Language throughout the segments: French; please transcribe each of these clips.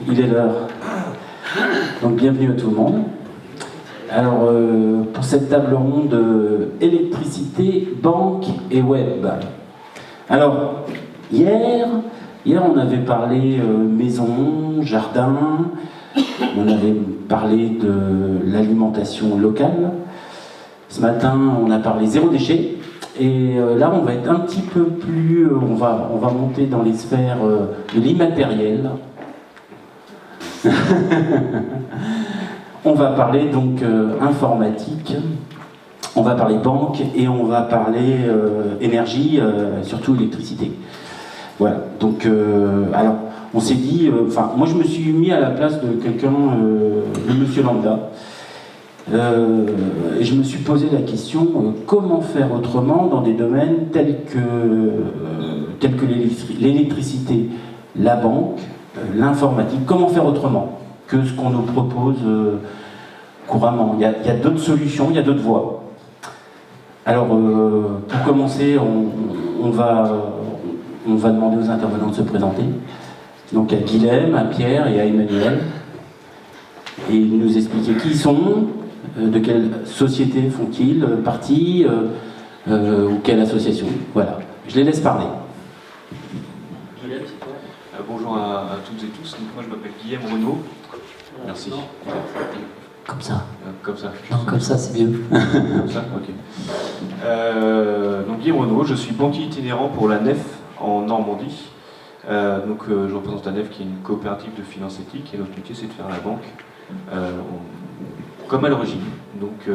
Il est l'heure. Donc bienvenue à tout le monde. Alors pour cette table ronde électricité, banque et web. Alors hier on avait parlé maison, jardin, on avait parlé de l'alimentation locale. Ce matin on a parlé zéro déchet. Et là, on va être un petit peu plus... on va monter dans les sphères de l'immatériel. On va parler donc informatique, on va parler banque et on va parler énergie, surtout électricité. Voilà, donc alors on s'est dit... moi je me suis mis à la place de quelqu'un, de monsieur Lambda. Et je me suis posé la question comment faire autrement dans des domaines tels que l'électricité, la banque, l'informatique. Comment faire autrement que ce qu'on nous propose couramment? Il y a d'autres solutions, il y a d'autres voies. Alors pour commencer, on va demander aux intervenants de se présenter. Donc à Guilhem, à Pierre et à Emmanuel. Et nous expliquer qui ils sont, de quelle société font-ils partie, ou quelle association. Voilà, je les laisse parler. Bonjour à toutes et tous, donc moi je m'appelle Guillaume Renaud. Merci. Comme ça. Comme ça. Non, comme ça c'est mieux. Comme ça, ok. Donc Guillaume Renaud, je suis banquier itinérant pour la NEF en Normandie. Je représente la NEF qui est une coopérative de finances éthiques et notre métier c'est de faire la banque comme à l'origine, donc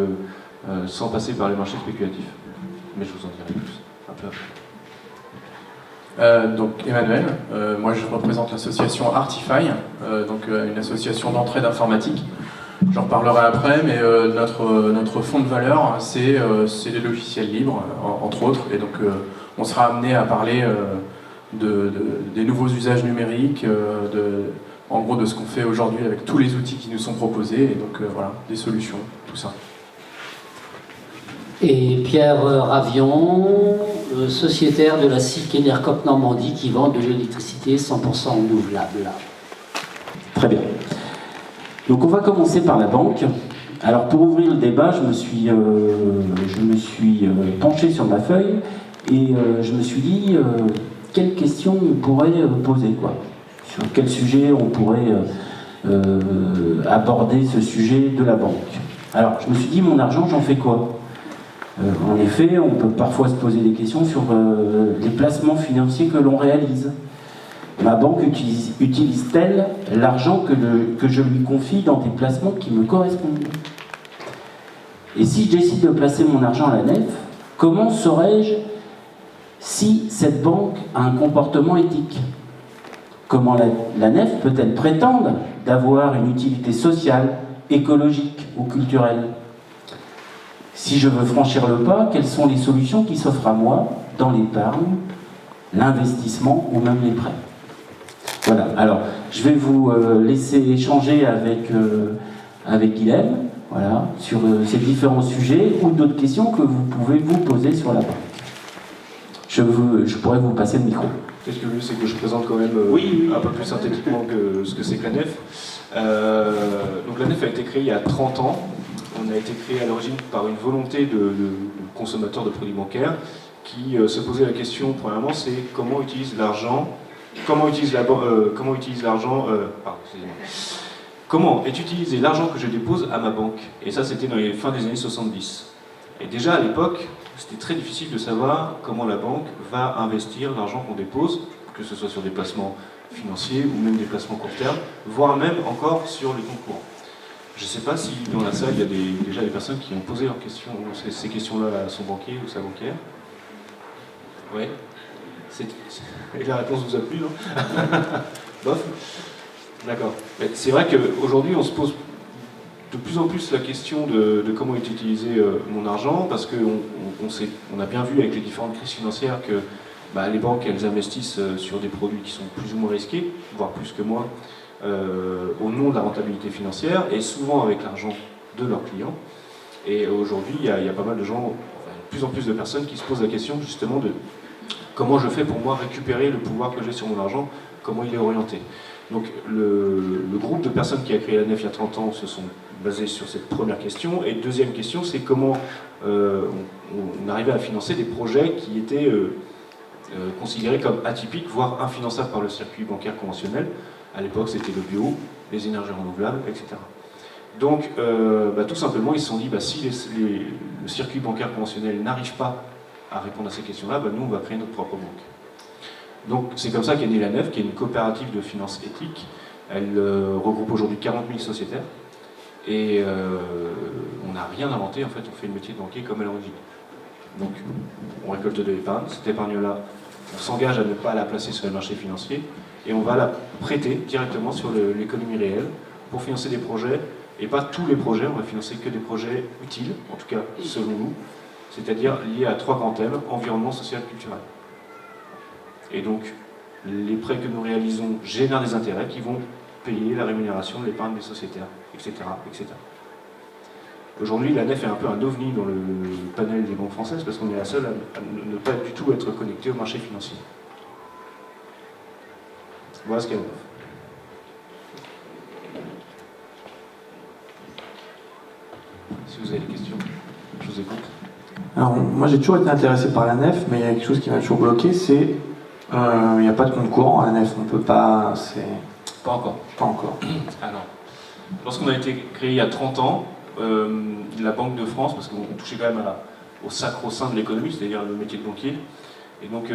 sans passer par les marchés spéculatifs. Mais je vous en dirai plus un peu après. Donc Emmanuel, moi je représente l'association Artify, une association d'entraide informatique. J'en reparlerai après, mais notre fond de valeur, c'est les logiciels libres, entre autres, et donc on sera amené à parler des nouveaux usages numériques, en gros de ce qu'on fait aujourd'hui avec tous les outils qui nous sont proposés, et donc voilà, des solutions, tout ça. Et Pierre Ravion, sociétaire de la SIC Enercop Normandie qui vend de l'électricité 100% renouvelable. Très bien. Donc on va commencer par la banque. Alors pour ouvrir le débat, je me suis penché sur ma feuille et je me suis dit quelles questions on pourrait poser, quoi. Sur quel sujet on pourrait aborder ce sujet de la banque. Alors je me suis dit, mon argent, j'en fais quoi? En effet, on peut parfois se poser des questions sur les placements financiers que l'on réalise. Ma banque utilise-t-elle l'argent que je lui confie dans des placements qui me correspondent? Et si je décide de placer mon argent à la NEF, comment saurais-je si cette banque a un comportement éthique? Comment la NEF peut-elle prétendre d'avoir une utilité sociale, écologique ou culturelle? Si je veux franchir le pas, quelles sont les solutions qui s'offrent à moi dans l'épargne, l'investissement ou même les prêts? Voilà, alors je vais vous laisser échanger avec Guilhem, voilà, sur ces différents sujets ou d'autres questions que vous pouvez vous poser sur la banque. Je pourrais vous passer le micro. Peut-être que le mieux c'est que je présente quand même un peu plus synthétiquement que ce que c'est que la NEF. Donc la NEF a été créée il y a 30 ans. On a été créé à l'origine par une volonté de consommateurs de produits bancaires qui se posait la question, premièrement, c'est comment utilise l'argent, comment est utilisé l'argent que je dépose à ma banque. Et ça, c'était dans les fins des années 70. Et déjà à l'époque, c'était très difficile de savoir comment la banque va investir l'argent qu'on dépose, que ce soit sur des placements financiers ou même des placements court terme, voire même encore sur les comptes courants. Je ne sais pas si dans la salle, il y a déjà des personnes qui ont posé leurs questions, ces questions-là à son banquier ou sa banquière. Oui. Et la réponse vous a plu, non? Bof. D'accord. C'est vrai qu'aujourd'hui, on se pose de plus en plus la question de comment est utilisé mon argent, parce qu'on a bien vu avec les différentes crises financières que les banques, elles investissent sur des produits qui sont plus ou moins risqués, voire plus que moins, au nom de la rentabilité financière et souvent avec l'argent de leurs clients. Et aujourd'hui, il y a pas mal de gens, de plus en plus de personnes qui se posent la question justement de comment je fais pour moi récupérer le pouvoir que j'ai sur mon argent, comment il est orienté. Donc le groupe de personnes qui a créé la nef il y a 30 ans se sont basés sur cette première question. Et deuxième question, c'est comment on arrivait à financer des projets qui étaient considérés comme atypiques, voire infinançables par le circuit bancaire conventionnel. À l'époque, c'était le bio, les énergies renouvelables, etc. Donc, tout simplement, ils se sont dit, si le circuit bancaire conventionnel n'arrive pas à répondre à ces questions-là, nous, on va créer notre propre banque. Donc, c'est comme ça qu'est née la Nef, qui est une coopérative de finances éthiques. Elle regroupe aujourd'hui 40 000 sociétaires. Et on n'a rien inventé, en fait, on fait le métier de banquier comme à l'origine. Donc, on récolte de l'épargne. Cette épargne-là, on s'engage à ne pas la placer sur les marchés financiers et on va la prêter directement sur l'économie réelle pour financer des projets. Et pas tous les projets, on va financer que des projets utiles, en tout cas selon nous, c'est-à-dire liés à 3 grands thèmes, environnement, social, culturel. Et donc, les prêts que nous réalisons génèrent des intérêts qui vont payer la rémunération de l'épargne des sociétaires, etc., etc. Aujourd'hui, la Nef est un peu un ovni dans le panel des banques françaises parce qu'on est la seule à ne pas du tout être connectée au marché financier. Voilà ce qu'est la Nef. Si vous avez des questions, je vous écoute. Alors, moi j'ai toujours été intéressé par la nef, mais il y a quelque chose qui m'a toujours bloqué, c'est il n'y a pas de compte courant à la nef, on peut pas... Pas encore. Pas encore. Alors, lorsqu'on a été créé il y a 30 ans, la Banque de France, parce qu'on touchait quand même au sacro-saint de l'économie, c'est-à-dire le métier de banquier, et donc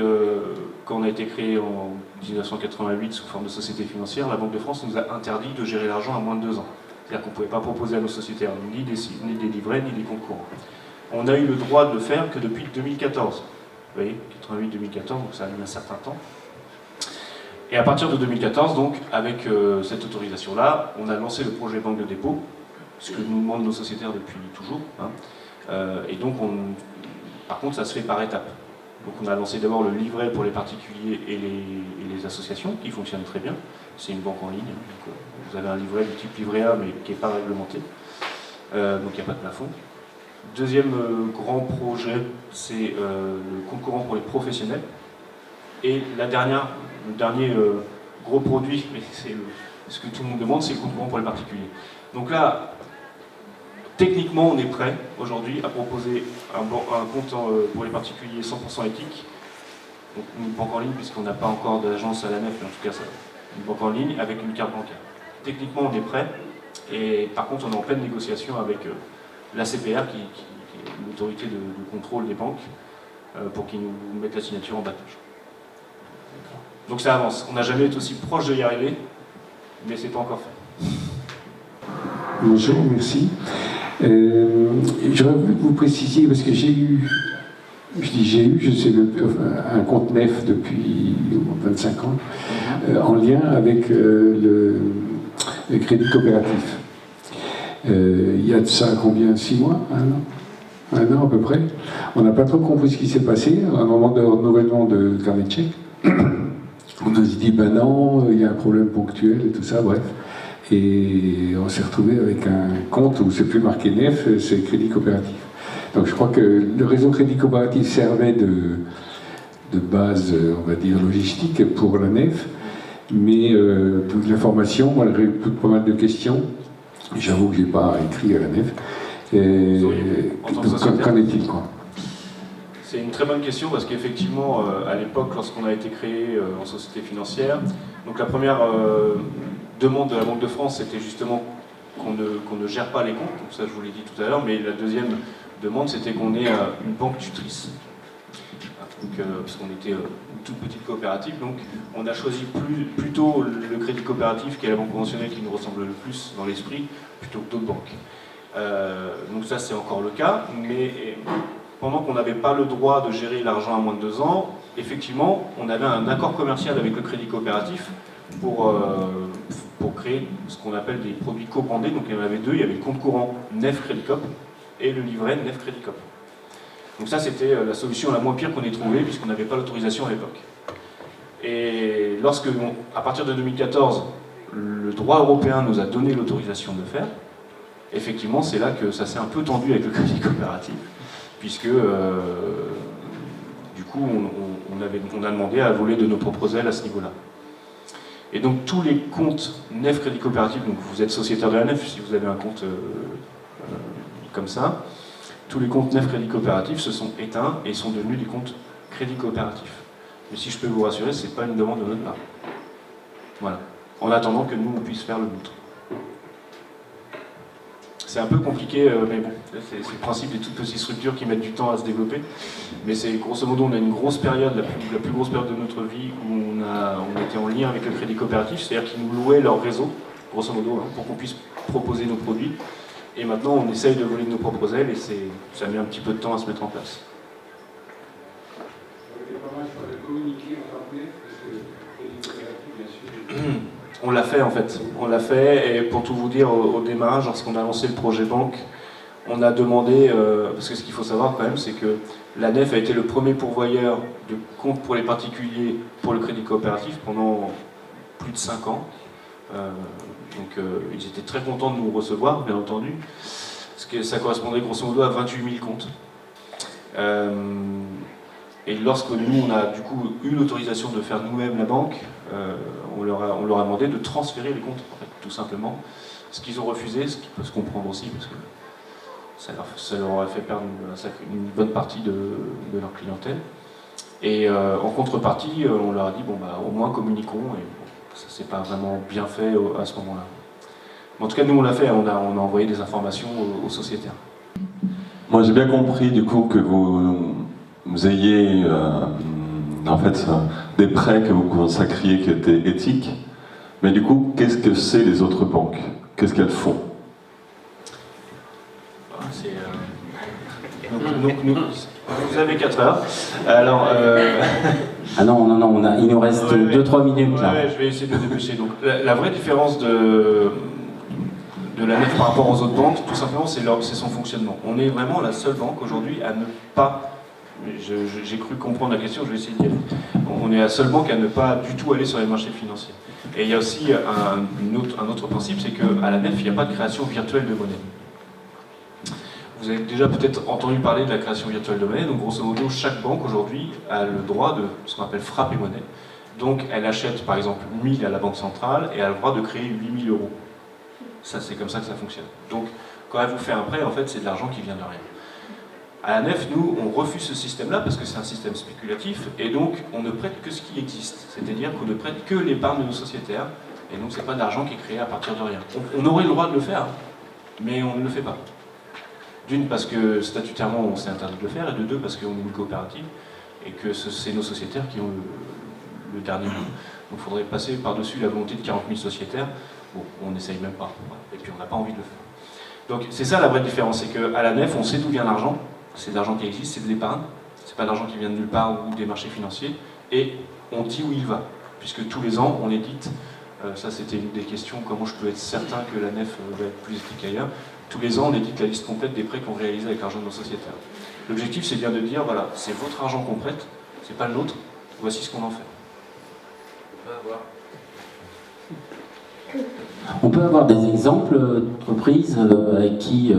quand on a été créé en 1988 sous forme de société financière, la Banque de France nous a interdit de gérer l'argent à moins de 2 ans. C'est-à-dire qu'on ne pouvait pas proposer à nos sociétaires ni des livrets, ni des comptes courants. On a eu le droit de le faire que depuis 2014. Vous voyez, 88-2014, donc ça a mis un certain temps. Et à partir de 2014, donc, avec cette autorisation-là, on a lancé le projet Banque de dépôt, ce que nous demandent nos sociétaires depuis toujours. Et donc, par contre, ça se fait par étapes. Donc on a lancé d'abord le livret pour les particuliers et les associations, qui fonctionne très bien. C'est une banque en ligne. Donc, vous avez un livret du type livret A, mais qui n'est pas réglementé. Donc il n'y a pas de plafond. Deuxième grand projet, c'est le compte courant pour les professionnels. Et le dernier gros produit, mais c'est ce que tout le monde demande, c'est le compte courant pour les particuliers. Donc là, techniquement, on est prêt aujourd'hui à proposer un compte pour les particuliers 100% éthique. Donc une banque en ligne, puisqu'on n'a pas encore d'agence à la nef, mais en tout cas, une banque en ligne avec une carte bancaire. Techniquement, on est prêt. Et par contre, on est en pleine négociation avec l'ACPR, qui est l'autorité de contrôle des banques, pour qu'ils nous mettent la signature en bas de page. Donc ça avance. On n'a jamais été aussi proche de y arriver, mais c'est pas encore fait. Bonjour, merci. J'aurais voulu que vous précisiez, parce que j'ai eu, je sais, un compte nef depuis 25 ans, en lien avec le crédit coopératif. Il y a de ça combien? 6 mois? 1 an? 1 an à peu près. On n'a pas trop compris ce qui s'est passé. À un moment de renouvellement de carnet de chèques, on nous a dit ben non, il y a un problème ponctuel et tout ça, bref. Et on s'est retrouvé avec un compte où c'est plus marqué nef, c'est crédit coopératif. Donc je crois que le réseau crédit coopératif servait de base, on va dire, logistique pour la nef, mais toute l'information, malgré pas mal de questions, j'avoue que je n'ai pas écrit à la nef. Qu'en est-il, quoi? C'est une très bonne question parce qu'effectivement, à l'époque, lorsqu'on a été créé en société financière, donc la première demande de la Banque de France, c'était justement qu'on ne gère pas les comptes, donc ça je vous l'ai dit tout à l'heure, mais la deuxième demande, c'était qu'on ait une banque tutrice. Parce qu'on était une toute petite coopérative, donc on a choisi plutôt le crédit coopératif, qui est la banque conventionnelle qui nous ressemble le plus dans l'esprit, plutôt que d'autres banques. Donc ça c'est encore le cas, mais pendant qu'on n'avait pas le droit de gérer l'argent à moins de 2 ans, effectivement, on avait un accord commercial avec le crédit coopératif pour créer ce qu'on appelle des produits co-brandés. Donc il y en avait 2, il y avait le compte courant Nef Crédit Coop et le livret Nef Crédit Coop. Donc ça c'était la solution la moins pire qu'on ait trouvée, puisqu'on n'avait pas l'autorisation à l'époque. Et lorsque, à partir de 2014, le droit européen nous a donné l'autorisation de le faire, effectivement c'est là que ça s'est un peu tendu avec le crédit coopératif, puisque du coup on a demandé à voler de nos propres ailes à ce niveau-là. Et donc tous les comptes NEF Crédit Coopératif, donc vous êtes sociétaire de la NEF si vous avez un compte comme ça, tous les comptes NEF Crédit Coopératif se sont éteints et sont devenus des comptes Crédit Coopératif. Mais si je peux vous rassurer, ce n'est pas une demande de notre part. Voilà. En attendant que nous, on puisse faire le nôtre. C'est un peu compliqué, mais bon, c'est le principe des toutes petites structures qui mettent du temps à se développer. Mais c'est grosso modo, on a une grosse période, la plus grosse période de notre vie, où on était en lien avec le Crédit Coopératif, c'est-à-dire qu'ils nous louaient leur réseau, grosso modo, hein, pour qu'on puisse proposer nos produits. Et maintenant, on essaye de voler de nos propres ailes, et ça met un petit peu de temps à se mettre en place. On l'a fait en fait, on l'a fait, et pour tout vous dire, au démarrage, lorsqu'on a lancé le projet banque, on a demandé, parce que ce qu'il faut savoir quand même, c'est que la NEF a été le premier pourvoyeur de comptes pour les particuliers pour le crédit coopératif pendant plus de 5 ans. Donc ils étaient très contents de nous recevoir, bien entendu, parce que ça correspondait grosso modo à 28 000 comptes. Et lorsque nous, on a du coup eu l'autorisation de faire nous-mêmes la banque, on leur a demandé de transférer les comptes, en fait, tout simplement. Ce qu'ils ont refusé, ce qui peut se comprendre aussi, parce que ça leur aurait fait perdre une bonne partie de leur clientèle. Et en contrepartie, on leur a dit, bon, bah, au moins communiquons, et bon, ça s'est pas vraiment bien fait à ce moment-là. En tout cas, nous, on l'a fait, on a envoyé des informations aux sociétaires. Moi, j'ai bien compris, du coup, que vous ayez en fait des prêts que vous consacriez qui étaient éthiques, mais du coup, qu'est-ce que c'est les autres banques? Qu'est-ce qu'elles font? Vous avez 4 heures. Alors, Ah non, il nous reste 2-3 minutes là. Ouais, je vais essayer de me dépêcher. Donc, la vraie différence de la NEF par rapport aux autres banques, tout simplement, c'est son fonctionnement. On est vraiment la seule banque aujourd'hui à ne pas... J'ai cru comprendre la question, je vais essayer d'y aller. On est la seule banque à ne pas du tout aller sur les marchés financiers. Et il y a aussi un autre principe, c'est qu'à la NEF, il n'y a pas de création virtuelle de monnaie. Vous avez déjà peut-être entendu parler de la création virtuelle de monnaie. Donc grosso modo, chaque banque aujourd'hui a le droit de ce qu'on appelle frapper monnaie. Donc elle achète par exemple 1000 à la banque centrale et a le droit de créer 8000 €. Ça, c'est comme ça que ça fonctionne. Donc quand elle vous fait un prêt, en fait, c'est de l'argent qui vient de rien. À la NEF, nous, on refuse ce système-là parce que c'est un système spéculatif et donc on ne prête que ce qui existe. C'est-à-dire qu'on ne prête que l'épargne de nos sociétaires et donc c'est pas de l'argent qui est créé à partir de rien. On aurait le droit de le faire, mais on ne le fait pas. D'une, parce que statutairement on s'est interdit de le faire, et de deux, parce qu'on est une coopérative et que c'est nos sociétaires qui ont le dernier mot. Donc il faudrait passer par-dessus la volonté de 40 000 sociétaires. Bon, on n'essaye même pas, et puis on n'a pas envie de le faire. Donc c'est ça la vraie différence, c'est qu'à la NEF, on sait d'où vient l'argent, c'est de l'argent qui existe, c'est de l'épargne, c'est pas de l'argent qui vient de nulle part ou des marchés financiers, et on dit où il va, puisque tous les ans on édite, ça c'était une des questions, comment je peux être certain que la NEF va être plus éthique qu'ailleurs. Tous les ans on édite la liste complète des prêts qu'on réalise avec l'argent de nos sociétaires. L'objectif c'est bien de dire, voilà, c'est votre argent qu'on prête, c'est pas le nôtre, voici ce qu'on en fait. On peut avoir des exemples d'entreprises avec qui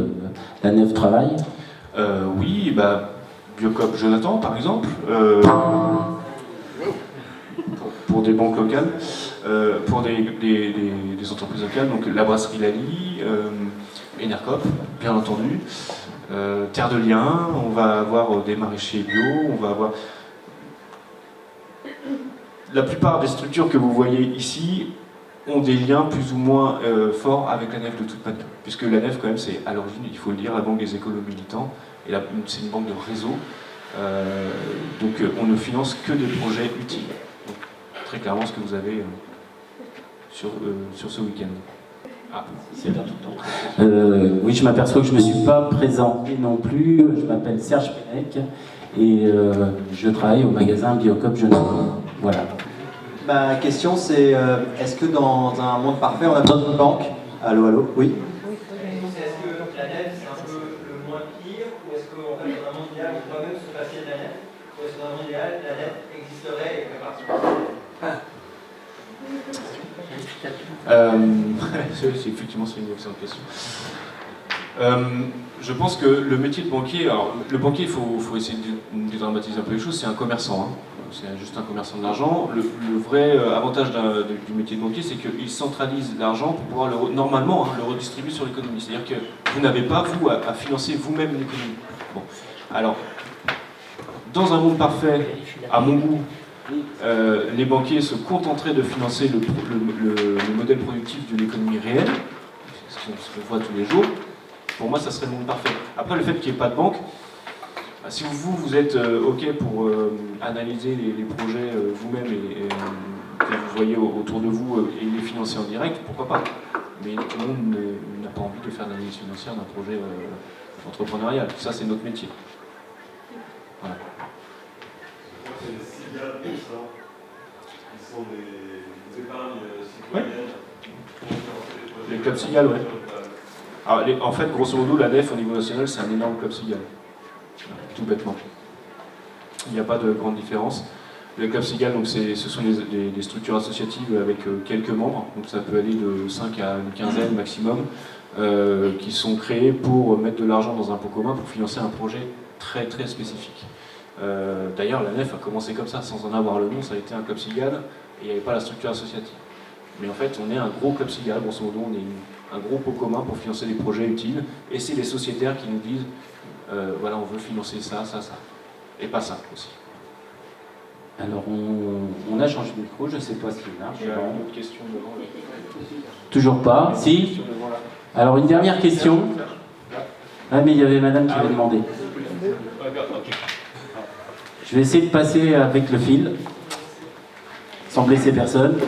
la NEF travaille? Oui, bah, Biocop Jonathan par exemple, pour des banques locales, pour des entreprises locales, donc la brasserie Lali, Enercop, bien entendu, Terre de Liens, on va avoir des maraîchers bio, on va avoir... La plupart des structures que vous voyez ici ont des liens plus ou moins forts avec la NEF de toute manière. Puisque la NEF, quand même, c'est à l'origine, il faut le dire, la banque des écolos militants, et c'est une banque de réseau. Donc on ne finance que des projets utiles. Donc, très clairement ce que vous avez sur ce week-end. Ah, c'est bien tout le temps. Oui, je m'aperçois que je ne me suis pas présenté non plus. Je m'appelle Serge Pennec et je travaille au magasin Biocop Jonathan. Voilà. Ma question c'est, est-ce que dans un monde parfait, on a besoin d'une banque? Allô, allô? Oui. Est-ce que la NEF c'est un peu le moins pire, ou est-ce qu'en fait dans un monde idéal on pourrait même se passer de la NEF, ou est-ce que dans un monde idéal la NEF existerait et fait partie Effectivement, c'est une excellente question. Je pense que le métier de banquier, alors le banquier, il faut essayer de dédramatiser un peu les choses, c'est un commerçant. Hein. c'est juste un commerçant de l'argent. Le vrai avantage du métier de banquier, c'est qu'il centralise l'argent pour pouvoir normalement le redistribuer sur l'économie. C'est-à-dire que vous n'avez pas, vous, à financer vous-même l'économie. Bon. Alors, dans un monde parfait, à mon goût, les banquiers se contenteraient de financer le modèle productif de l'économie réelle, ce qu'on voit tous les jours. Pour moi, ça serait le monde parfait. Après, le fait qu'il n'y ait pas de banque, si vous êtes OK pour analyser les projets vous-même et que vous voyez autour de vous et les financer en direct, pourquoi pas. Mais tout le monde n'a pas envie de faire l'analyse financière d'un projet entrepreneurial. Ça, c'est notre métier. Voilà. C'est les cigales pour ça, qui sont des épargnes citoyennes. Ouais. Les clubs cigales, oui. En fait, grosso modo, la nef au niveau national, c'est un énorme club cigale. Tout bêtement. Il n'y a pas de grande différence. Le club cigale, donc ce sont des structures associatives avec quelques membres, donc ça peut aller de 5 à une quinzaine maximum, qui sont créées pour mettre de l'argent dans un pot commun pour financer un projet très très spécifique. D'ailleurs, la nef a commencé comme ça, sans en avoir le nom, ça a été un club cigale, et il n'y avait pas la structure associative. Mais en fait, on est un gros club cigale, grosso modo, on est un gros pot commun pour financer des projets utiles, et c'est les sociétaires qui nous disent voilà, on veut financer ça, ça, ça. Et pas ça aussi. Alors, on a changé de micro, je ne sais pas si là. Il y a une autre question devant. Toujours pas. Si. Alors, une dernière question. Ah, mais il y avait madame qui avait demandé. Je vais essayer de passer avec le fil, sans blesser personne.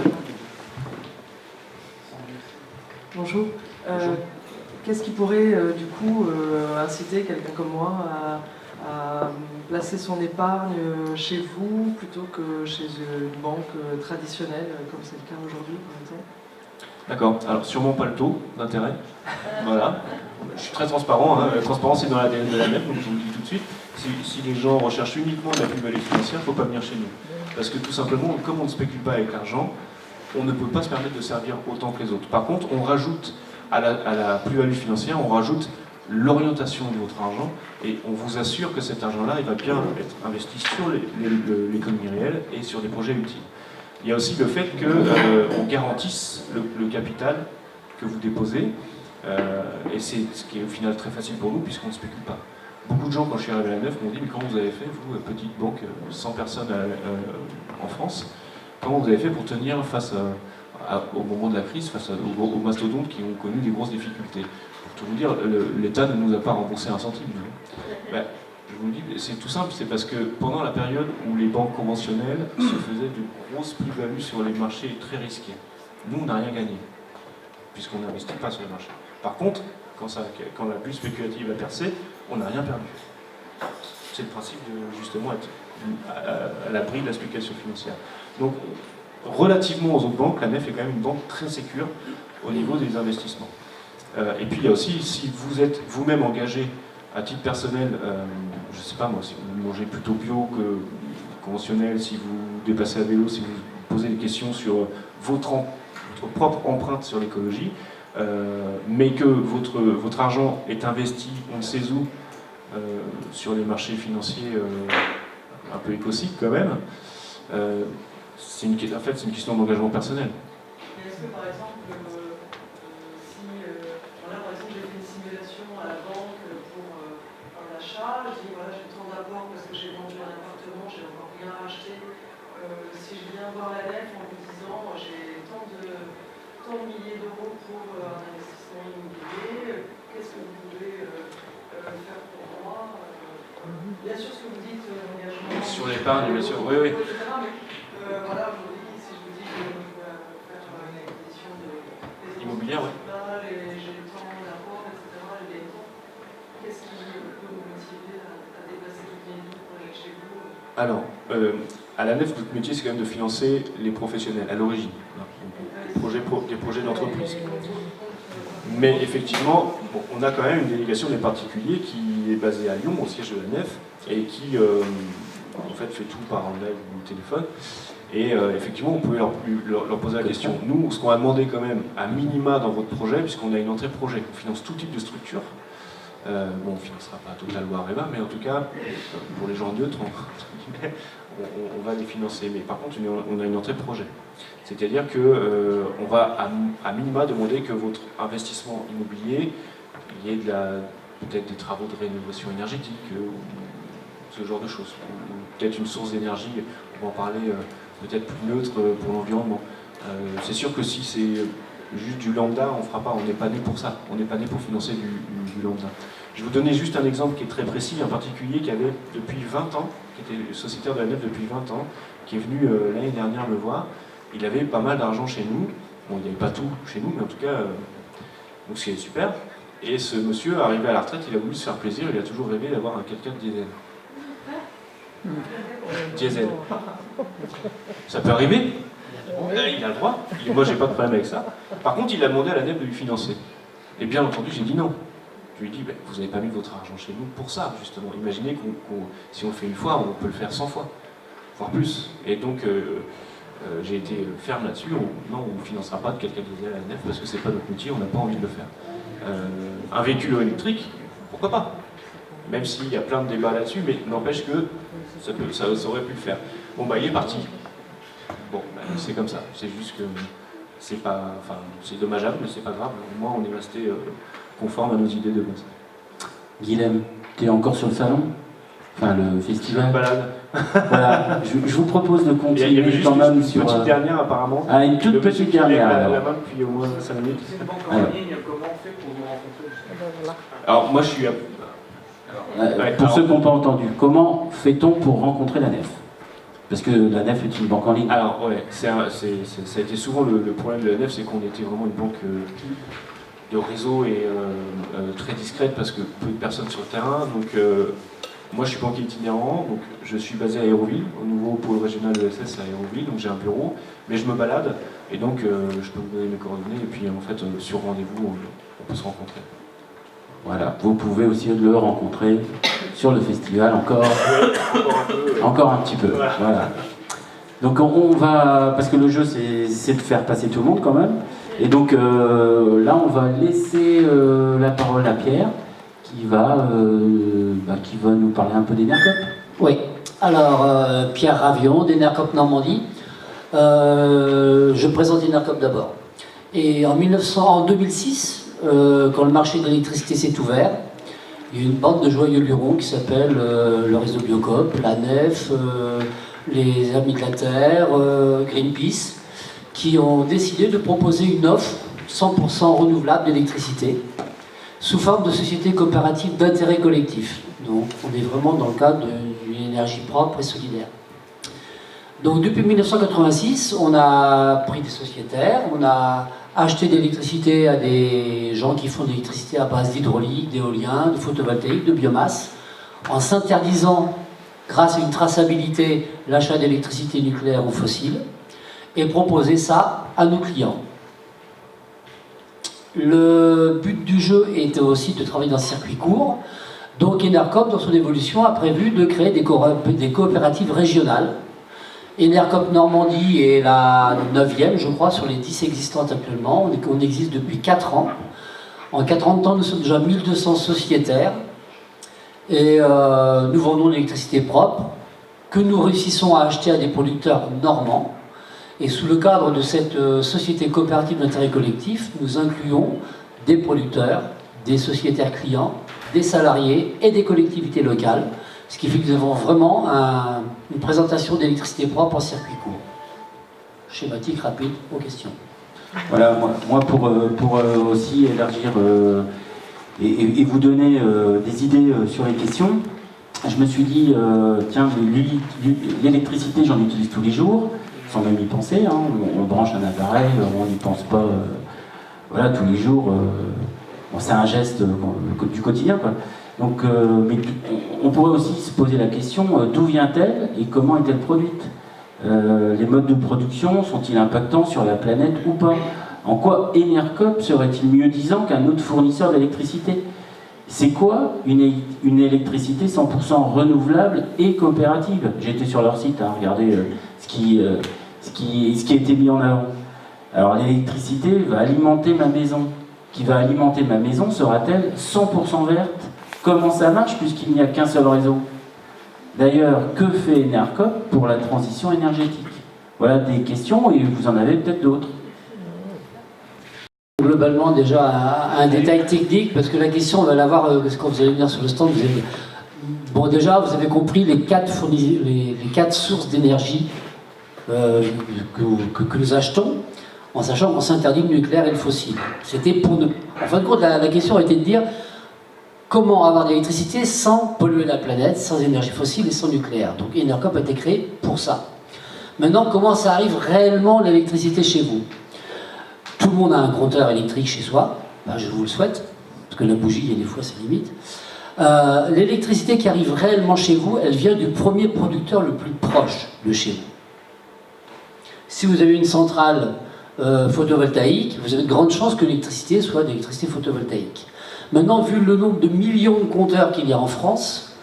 Bonjour. Qu'est-ce qui pourrait du coup inciter quelqu'un comme moi à placer son épargne chez vous plutôt que chez une banque traditionnelle comme c'est le cas aujourd'hui par exemple? D'accord, alors sûrement pas le taux d'intérêt. Voilà. Je suis très transparent, hein. La transparence est dans l'ADN de la nef, donc je vous le dis tout de suite. Si les gens recherchent uniquement de la plus-value financière, il ne faut pas venir chez nous. Parce que tout simplement, comme on ne spécule pas avec l'argent, on ne peut pas se permettre de servir autant que les autres. Par contre, on rajoute à la plus-value financière, on rajoute l'orientation de votre argent et on vous assure que cet argent-là, il va bien être investi sur l'économie réelle et sur des projets utiles. Il y a aussi le fait qu'on garantisse le capital que vous déposez et c'est ce qui est au final très facile pour nous puisqu'on ne spécule pas. Beaucoup de gens, quand je suis arrivé à la nef, m'ont dit « Mais comment vous avez fait, vous, petite banque, 100 personnes en France, comment vous avez fait pour tenir face au moment de la crise, face aux mastodontes qui ont connu des grosses difficultés ?» Pour tout vous dire, l'État ne nous a pas remboursé un centime. Ben, je vous le dis, c'est tout simple, c'est parce que pendant la période où les banques conventionnelles se faisaient de grosses plus-values sur les marchés très risqués, nous, on n'a rien gagné, puisqu'on n'investit pas sur les marchés. Par contre, quand la bulle spéculative a percé, on n'a rien perdu. C'est le principe de justement être à l'abri de la spéculation financière. Donc, relativement aux autres banques, la nef est quand même une banque très sécure au niveau des investissements. Et puis il y a aussi, si vous êtes vous-même engagé à titre personnel, je ne sais pas moi, si vous mangez plutôt bio que conventionnel, si vous déplacez à vélo, si vous posez des questions sur votre propre empreinte sur l'écologie, mais que votre argent est investi, on ne sait où, sur les marchés financiers un peu écociques quand même, c'est une question d'engagement personnel. Est-ce que par exemple, là par exemple j'ai fait une simulation à la banque pour un achat, je dis voilà j'ai tant d'apports parce que j'ai vendu un appartement, j'ai encore rien acheté, si je viens voir la nef en vous disant j'ai tant de milliers d'euros pour un investissement immobilier, qu'est-ce que vous pouvez faire pour moi? Bien sûr ce que vous dites, engagement... Sur l'épargne, bien sûr, oui, oui. Mais voilà, aujourd'hui, si je vous dis que je peux faire une acquisition immobilière, oui. J'ai le temps d'apport, etc. Qu'est-ce qui peut vous motiver à déplacer toutes les lignes pour aller chez vous? Alors, à la nef, notre métier, c'est quand même de financer les professionnels, à l'origine. Des projets d'entreprise. Mais effectivement, bon, on a quand même une délégation des particuliers qui est basée à Lyon, au siège de la nef, et qui en fait fait tout par mail ou téléphone. Et effectivement, on pouvait leur poser la question. Nous, ce qu'on a demandé quand même, à minima dans votre projet, puisqu'on a une entrée projet, on finance tout type de structure. Bon, on ne financera pas Total ou Areva, mais en tout cas, pour les gens neutres, on va les financer. Mais par contre, on a une entrée projet. C'est-à-dire qu'on va à minima demander que votre investissement immobilier, il y ait peut-être des travaux de rénovation énergétique, ou ce genre de choses. Ou peut-être une source d'énergie, on va en parler, peut-être plus neutre pour l'environnement. C'est sûr que si c'est juste du lambda, on ne fera pas, on n'est pas né pour ça, on n'est pas né pour financer du lambda. Je vais vous donner juste un exemple qui est très précis, un particulier qui avait depuis 20 ans, qui était sociétaire de la nef depuis 20 ans, qui est venu l'année dernière me voir. Il avait pas mal d'argent chez nous, bon, il n'y avait pas tout chez nous, mais en tout cas, donc c'est super. Et ce monsieur, arrivé à la retraite, il a voulu se faire plaisir, il a toujours rêvé d'avoir un 4x4 diesel. Diesel. Ça peut arriver. Il a le droit. Moi, j'ai pas de problème avec ça. Par contre, il a demandé à la nef de lui financer. Et bien entendu, j'ai dit non. Je lui ai dit, vous n'avez pas mis votre argent chez nous pour ça, justement. Imaginez si on le fait une fois, on peut le faire 100 fois, voire plus. Et donc, j'ai été ferme là-dessus. Non, on ne financera pas de quelqu'un diesel à la nef parce que c'est pas notre métier, on n'a pas envie de le faire. Un véhicule électrique, pourquoi pas? Même s'il y a plein de débats là-dessus, mais n'empêche que ça aurait pu le faire. Bon, il est parti. Bon, c'est comme ça. C'est juste que c'est pas, enfin, c'est dommageable, mais c'est pas grave. Au moins, on est resté conforme à nos idées de base. Guilhem, tu es encore sur le salon? Enfin, le festival. Je me balade. Voilà, je vous propose de continuer il y avait juste quand même une sur... petite dernière, apparemment. Ah, une toute petite dernière. La main depuis au moins 5 minutes. C'est une banque en ligne, comment on fait pour vous rencontrer? Alors, moi, je suis... pour ceux qui n'ont pas entendu, comment fait-on pour rencontrer la nef? Parce que la nef est une banque en ligne. Alors, ouais, ça a été souvent le problème de la nef, c'est qu'on était vraiment une banque de réseau et très discrète parce que peu de personnes sur le terrain. Donc, moi, je suis banquier itinérant, donc je suis basé à Aéroville, au nouveau pôle régional de l'ESS à Aéroville, donc j'ai un bureau, mais je me balade et donc je peux vous donner mes coordonnées et puis en fait, sur rendez-vous, on peut se rencontrer. Voilà, vous pouvez aussi le rencontrer sur le festival encore un petit peu. Voilà. Donc on va, parce que le jeu c'est de faire passer tout le monde quand même, et donc là on va laisser la parole à Pierre qui va nous parler un peu d'Enercop. Oui, alors Pierre Ravion d'Enercop Normandie. Je présente Enercop d'abord. Et en 2006, quand le marché de l'électricité s'est ouvert, il y a une bande de joyeux lurons qui s'appelle le réseau Biocop, la nef, les Amis de la Terre, Greenpeace, qui ont décidé de proposer une offre 100% renouvelable d'électricité sous forme de société coopérative d'intérêt collectif. Donc on est vraiment dans le cadre d'une énergie propre et solidaire. Donc depuis 1986, on a pris des sociétaires, on a acheté de l'électricité à des gens qui font de l'électricité à base d'hydraulique, d'éolien, de photovoltaïque, de biomasse, en s'interdisant, grâce à une traçabilité, l'achat d'électricité nucléaire ou fossile, et proposer ça à nos clients. Le but du jeu était aussi de travailler dans un circuit court. Donc Enercop, dans son évolution, a prévu de créer des coopératives régionales. Enercop Normandie est la 9e, je crois, sur les 10 existantes actuellement. On existe depuis 4 ans. En 4 ans de temps, nous sommes déjà 1200 sociétaires. Et nous vendons de l'électricité propre que nous réussissons à acheter à des producteurs normands. Et sous le cadre de cette société coopérative d'intérêt collectif, nous incluons des producteurs, des sociétaires clients, des salariés et des collectivités locales. Ce qui fait que nous avons vraiment une présentation d'électricité propre en circuit court. Schématique, rapide, aux questions. Voilà, moi pour aussi élargir et vous donner des idées sur les questions, je me suis dit, tiens, l'électricité, j'en utilise tous les jours, sans même y penser, hein. On branche un appareil, on n'y pense pas voilà, tous les jours. Bon, c'est un geste du quotidien, quoi. Donc, mais on pourrait aussi se poser la question, d'où vient-elle et comment est-elle produite? Les modes de production sont-ils impactants sur la planète ou pas? En quoi Enercop serait-il mieux disant qu'un autre fournisseur d'électricité? C'est quoi une électricité 100% renouvelable et coopérative? J'ai été sur leur site, hein, regardez ce qui a été mis en avant. Alors l'électricité va alimenter ma maison. Qui va alimenter ma maison sera-t-elle 100% verte? Comment ça marche puisqu'il n'y a qu'un seul réseau? D'ailleurs, que fait Enercop pour la transition énergétique? Voilà des questions et vous en avez peut-être d'autres. Globalement, déjà, un détail technique, parce que la question, on va la voir quand vous allez venir sur le stand. Bon, déjà, vous avez compris les quatre sources d'énergie que nous achetons, en sachant qu'on s'interdit le nucléaire et le fossile. C'était pour nous. En fin de compte, la question a été de dire comment avoir de l'électricité sans polluer la planète, sans énergie fossile et sans nucléaire. Donc Enercop a été créé pour ça. Maintenant, comment ça arrive réellement l'électricité chez vous? Tout le monde a un compteur électrique chez soi, ben, je vous le souhaite, parce que la bougie, il y a des fois, c'est limite. L'électricité qui arrive réellement chez vous, elle vient du premier producteur le plus proche de chez vous. Si vous avez une centrale photovoltaïque, vous avez de grandes chances que l'électricité soit de l'électricité photovoltaïque. Maintenant, vu le nombre de millions de compteurs qu'il y a en France,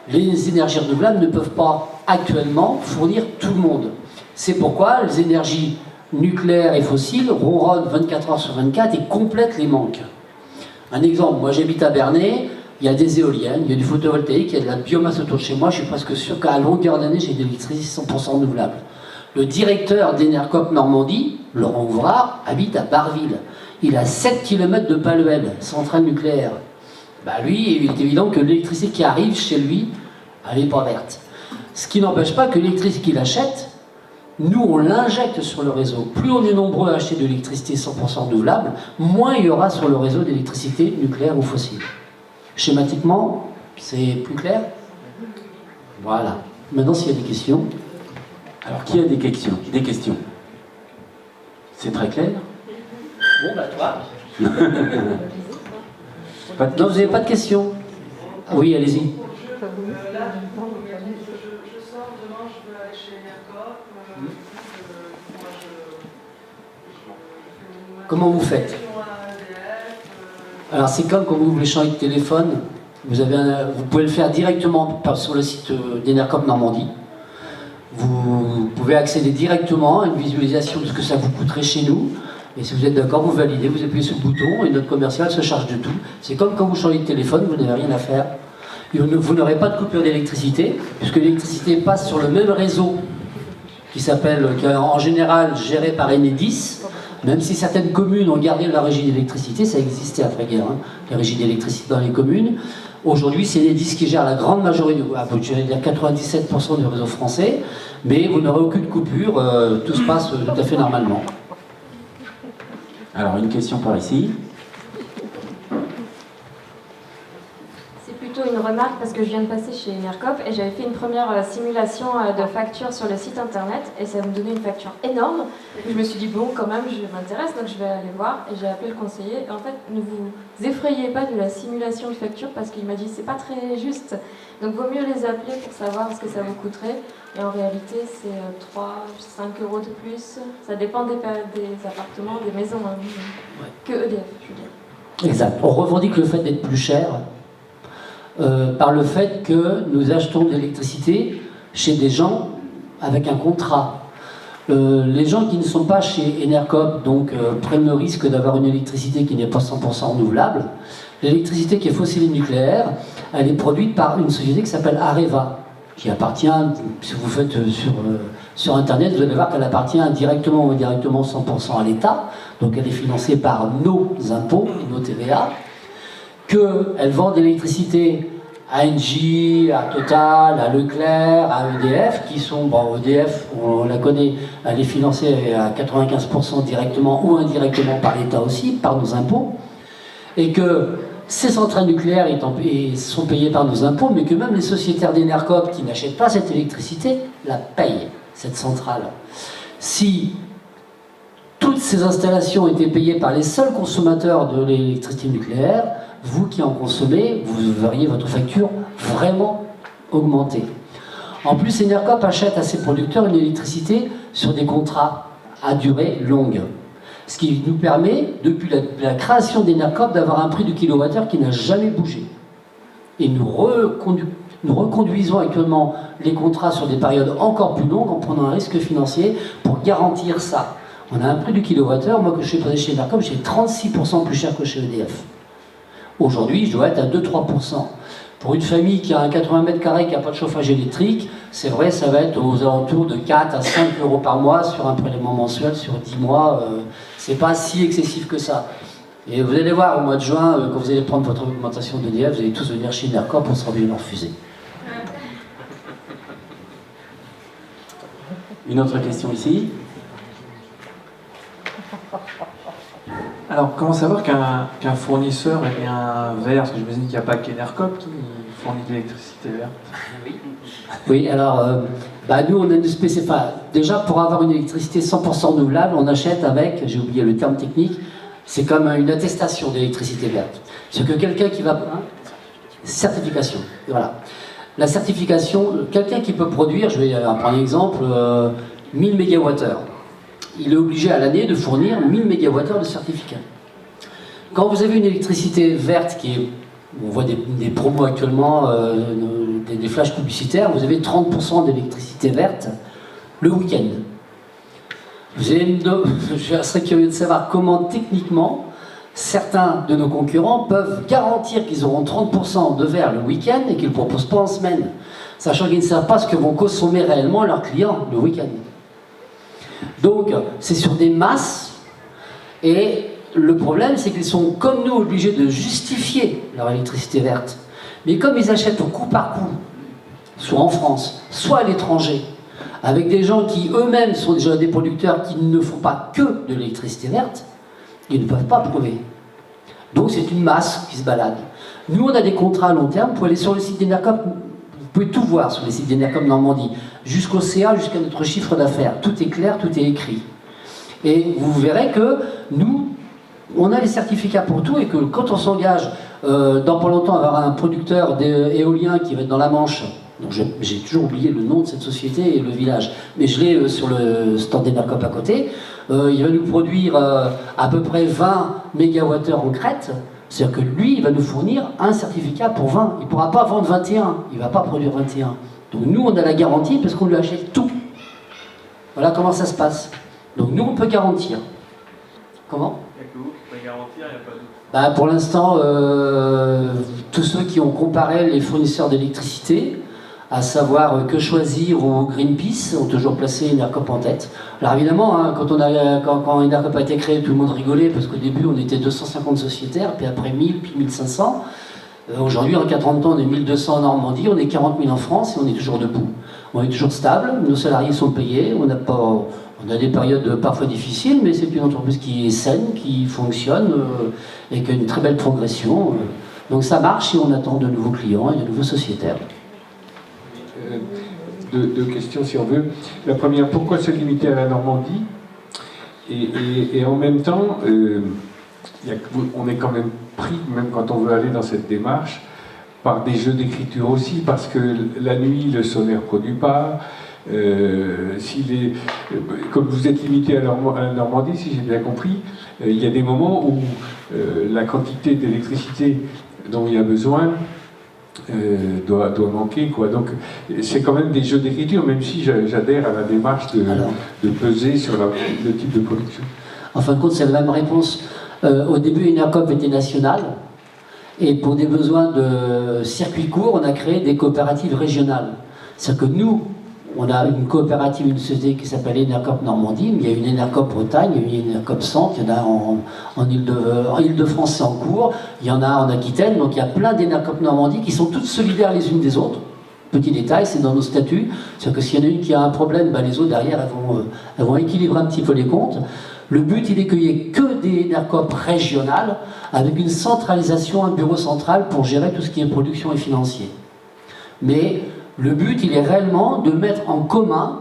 les énergies renouvelables ne peuvent pas actuellement fournir tout le monde. C'est pourquoi les énergies nucléaires et fossiles ronronnent 24 heures sur 24 et complètent les manques. Un exemple, moi j'habite à Bernay, il y a des éoliennes, il y a du photovoltaïque, il y a de la biomasse autour de chez moi, je suis presque sûr qu'à longueur d'année j'ai de l'électricité 100% renouvelable. Le directeur d'Enercop Normandie, Laurent Ouvrard, habite à Barville. Il a 7 km de Paluel, centrale nucléaire. Bah lui, il est évident que l'électricité qui arrive chez lui, elle n'est pas verte. Ce qui n'empêche pas que l'électricité qu'il achète, nous on l'injecte sur le réseau. Plus on est nombreux à acheter de l'électricité 100% renouvelable, moins il y aura sur le réseau d'électricité nucléaire ou fossile. Schématiquement, c'est plus clair? Voilà. Maintenant, s'il y a des questions. Alors, qui a des questions? Des questions? C'est très clair? Bon, bah toi. Pas de Non, vous n'avez pas de questions? Oui, allez-y. Là, je sors demain, je veux aller chez Enercop. Comment vous faites? Alors, c'est comme quand vous voulez changer de téléphone, vous pouvez le faire directement sur le site d'Enercop Normandie. Vous pouvez accéder directement à une visualisation de ce que ça vous coûterait chez nous. Et si vous êtes d'accord, vous validez, vous appuyez sur le bouton et notre commercial se charge de tout. C'est comme quand vous changez de téléphone, vous n'avez rien à faire. Et vous n'aurez pas de coupure d'électricité, puisque l'électricité passe sur le même réseau qui est en général géré par Enedis. Même si certaines communes ont gardé la régie d'électricité, ça existait après-guerre, hein, la régie d'électricité dans les communes. Aujourd'hui, c'est Enedis qui gère la grande majorité, je vais dire 97% du réseau français, mais vous n'aurez aucune coupure, tout se passe tout à fait normalement. Alors, une question par ici. C'est plutôt une remarque parce que je viens de passer chez Enercop et j'avais fait une première simulation de facture sur le site internet et ça me donnait une facture énorme. Je me suis dit, bon, quand même, je m'intéresse, donc je vais aller voir et j'ai appelé le conseiller. Et en fait, ne vous effrayez pas de la simulation de facture parce qu'il m'a dit, c'est pas très juste. Donc, vaut mieux les appeler pour savoir ce que ça vous coûterait. Et en réalité, c'est 3-5 euros de plus. Ça dépend des appartements, des maisons, hein, que EDF, je veux dire. Exact. On revendique le fait d'être plus cher par le fait que nous achetons de l'électricité chez des gens avec un contrat. Les gens qui ne sont pas chez Enercop donc prennent le risque d'avoir une électricité qui n'est pas 100% renouvelable. L'électricité qui est fossile et nucléaire, elle est produite par une société qui s'appelle Areva, qui appartient, si vous faites sur Internet, vous allez voir qu'elle appartient directement ou indirectement 100% à l'État, donc elle est financée par nos impôts, nos TVA, qu'elle vend de l'électricité à Engie, à Total, à Leclerc, à EDF, qui sont, bon, EDF, on la connaît, elle est financée à 95% directement ou indirectement par l'État aussi, par nos impôts, et que ces centrales nucléaires sont payées par nos impôts, mais que même les sociétaires d'Enercop qui n'achètent pas cette électricité la payent, cette centrale. Si toutes ces installations étaient payées par les seuls consommateurs de l'électricité nucléaire, vous qui en consommez, vous verriez votre facture vraiment augmenter. En plus, Enercop achète à ses producteurs une électricité sur des contrats à durée longue. Ce qui nous permet, depuis la création d'Enercop, d'avoir un prix du kilowattheure qui n'a jamais bougé. Et nous reconduisons actuellement les contrats sur des périodes encore plus longues en prenant un risque financier pour garantir ça. On a un prix du kilowattheure, moi que je suis passé chez Enercop, j'ai 36% plus cher que chez EDF. Aujourd'hui, je dois être à 2-3%. Pour une famille qui a un 80 mètres carrés, qui n'a pas de chauffage électrique, c'est vrai, ça va être aux alentours de 4 à 5 euros par mois sur un prélèvement mensuel sur 10 mois. C'est pas si excessif que ça. Et vous allez voir, au mois de juin, quand vous allez prendre votre augmentation d'EDF, vous allez tous venir chez Enercop pour se revenir leur fusée. Une autre question ici. Alors, comment savoir qu'un fournisseur est bien vert? Parce que je me dis qu'il n'y a pas qu'Enercop qui fournit de l'électricité verte. Oui, alors, nous, on a une spécificité. Enfin, déjà, pour avoir une électricité 100% renouvelable, on achète avec, j'ai oublié le terme technique, c'est comme une attestation d'électricité verte. C'est que quelqu'un qui va... certification, voilà. La certification, quelqu'un qui peut produire, je vais prendre un exemple, 1000 MWh. Il est obligé à l'année de fournir 1000 MWh de certificat. Quand vous avez une électricité verte qui est... On voit des promos actuellement, des flashs publicitaires, vous avez 30% d'électricité verte le week-end. Je serais curieux de savoir comment techniquement certains de nos concurrents peuvent garantir qu'ils auront 30% de vert le week-end et qu'ils ne le proposent pas en semaine, sachant qu'ils ne savent pas ce que vont consommer réellement leurs clients le week-end. Donc, c'est sur des masses, et le problème, c'est qu'ils sont, comme nous, obligés de justifier leur électricité verte. Mais comme ils achètent au coup par coup, soit en France, soit à l'étranger, avec des gens qui eux-mêmes sont déjà des producteurs qui ne font pas que de l'électricité verte, ils ne peuvent pas prouver. Donc c'est une masse qui se balade. Nous, on a des contrats à long terme. Vous pouvez aller sur le site d'Enercop, vous pouvez tout voir sur les sites d'Enercop Normandie, jusqu'au CA, jusqu'à notre chiffre d'affaires. Tout est clair, tout est écrit. Et vous verrez que nous, on a les certificats pour tout, et que quand on s'engage dans pas longtemps à avoir un producteur d'éolien qui va être dans la Manche, donc j'ai toujours oublié le nom de cette société et le village, mais je l'ai sur le stand d'Enercop à côté, il va nous produire à peu près 20 MWh en crête, c'est-à-dire que lui, il va nous fournir un certificat pour 20, il ne pourra pas vendre 21, il ne va pas produire 21. Donc nous, on a la garantie parce qu'on lui achète tout. Voilà comment ça se passe. Donc nous, on peut garantir. Comment ? Il n'y a que vous qui pouvez garantir, il n'y a pas d'autre. Pour l'instant, tous ceux qui ont comparé les fournisseurs d'électricité, à savoir Que Choisir ou Greenpeace, ont toujours placé Enercop en tête. Alors évidemment, hein, quand Enercop a été créé, tout le monde rigolait, parce qu'au début on était 250 sociétaires, puis après 1000, puis 1500. Aujourd'hui, en 40 ans, on est 1200 en Normandie, on est 40 000 en France, et on est toujours debout. On est toujours stable, nos salariés sont payés, on a des périodes parfois difficiles, mais c'est une entreprise qui est saine, qui fonctionne, et qui a une très belle progression. Donc ça marche, et on attend de nouveaux clients et de nouveaux sociétaires. Deux questions si on veut. La première, pourquoi se limiter à la Normandie? Et en même temps, on est quand même pris, même quand on veut aller dans cette démarche, par des jeux d'écriture aussi, parce que la nuit, le sonneau ne produit pas. Comme vous êtes limité à la Normandie, si j'ai bien compris, il y a des moments où la quantité d'électricité dont il y a besoin doit manquer, quoi. Donc c'est quand même des jeux d'écriture, même si j'adhère à la démarche de peser sur le type de production. En fin de compte, c'est la même réponse. Au début, Enercop était nationale, et pour des besoins de circuits courts, on a créé des coopératives régionales. C'est-à-dire que nous, on a une coopérative, une société qui s'appelle Enercop Normandie, mais il y a une Enercop Bretagne, il y a une Enercop Centre, il y en a en Île-de-France, c'est en cours, il y en a en Aquitaine, donc il y a plein d'Enercop Normandie qui sont toutes solidaires les unes des autres. Petit détail, c'est dans nos statuts, c'est-à-dire que s'il y en a une qui a un problème, les autres derrière, elles vont équilibrer un petit peu les comptes. Le but, il est qu'il n'y ait que des Enercop régionales, avec une centralisation, un bureau central pour gérer tout ce qui est production et financier. Mais le but, il est réellement de mettre en commun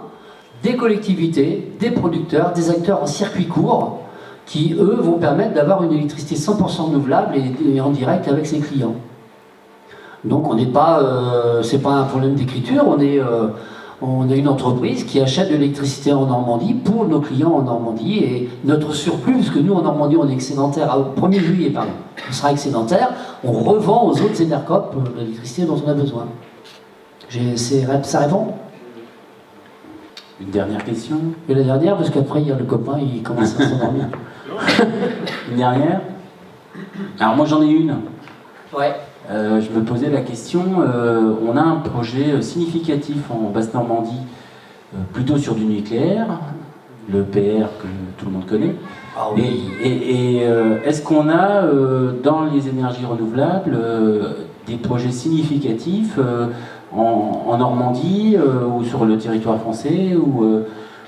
des collectivités, des producteurs, des acteurs en circuit court, qui, eux, vont permettre d'avoir une électricité 100% renouvelable et en direct avec ses clients. Donc, on n'est pas, c'est pas un problème d'écriture, on est une entreprise qui achète de l'électricité en Normandie pour nos clients en Normandie, et notre surplus, puisque nous en Normandie on est excédentaire, au 1er juillet, on sera excédentaire, on revend aux autres Enercop l'électricité dont on a besoin. Ça répond? Une dernière question? Et la dernière, parce qu'après il y a le copain, il commence à s'endormir. Une dernière? Alors moi j'en ai une. Ouais. je me posais la question, on a un projet significatif en Basse-Normandie, plutôt sur du nucléaire, le PR que tout le monde connaît. Ah oui. Et est-ce qu'on a dans les énergies renouvelables des projets significatifs en Normandie ou sur le territoire français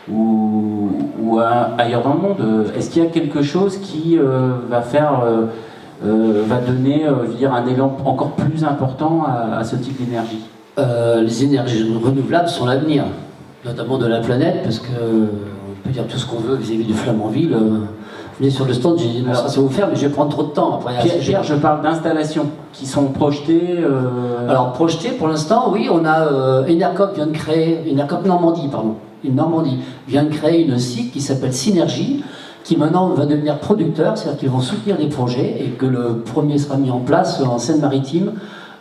ou ailleurs dans le monde? Est-ce qu'il y a quelque chose qui va donner je veux dire, un élan encore plus important à ce type d'énergie? Les énergies renouvelables sont l'avenir, notamment de la planète, parce que on peut dire tout ce qu'on veut vis-à-vis du Flamanville. Venez sur le stand, j'ai dit non, ça va vous faire, mais je vais prendre trop de temps. Après, Pierre, je parle d'installations qui sont projetées. Alors projetées, pour l'instant, oui, on a Enercop vient de créer, Enercop Normandie, pardon, Normandie vient de créer une SIC qui s'appelle Synergie, qui maintenant va devenir producteur, c'est-à-dire qu'ils vont soutenir des projets et que le premier sera mis en place en Seine-Maritime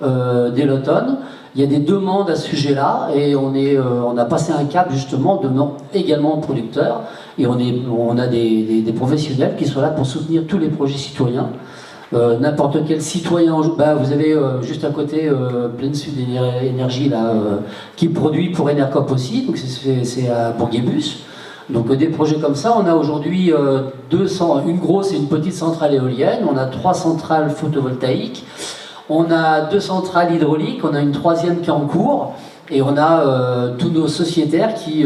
dès l'automne. Il y a des demandes à ce sujet-là et on a passé un cap justement devenant également producteur et on a des professionnels qui sont là pour soutenir tous les projets citoyens. N'importe quel citoyen, vous avez juste à côté Plein Sud Énergie là, qui produit pour Enercop aussi, donc c'est à Bourguébus. Donc des projets comme ça, on a aujourd'hui une grosse et une petite centrale éolienne, on a 3 centrales photovoltaïques, on a 2 centrales hydrauliques, on a une 3e qui est en cours, et on a tous nos sociétaires qui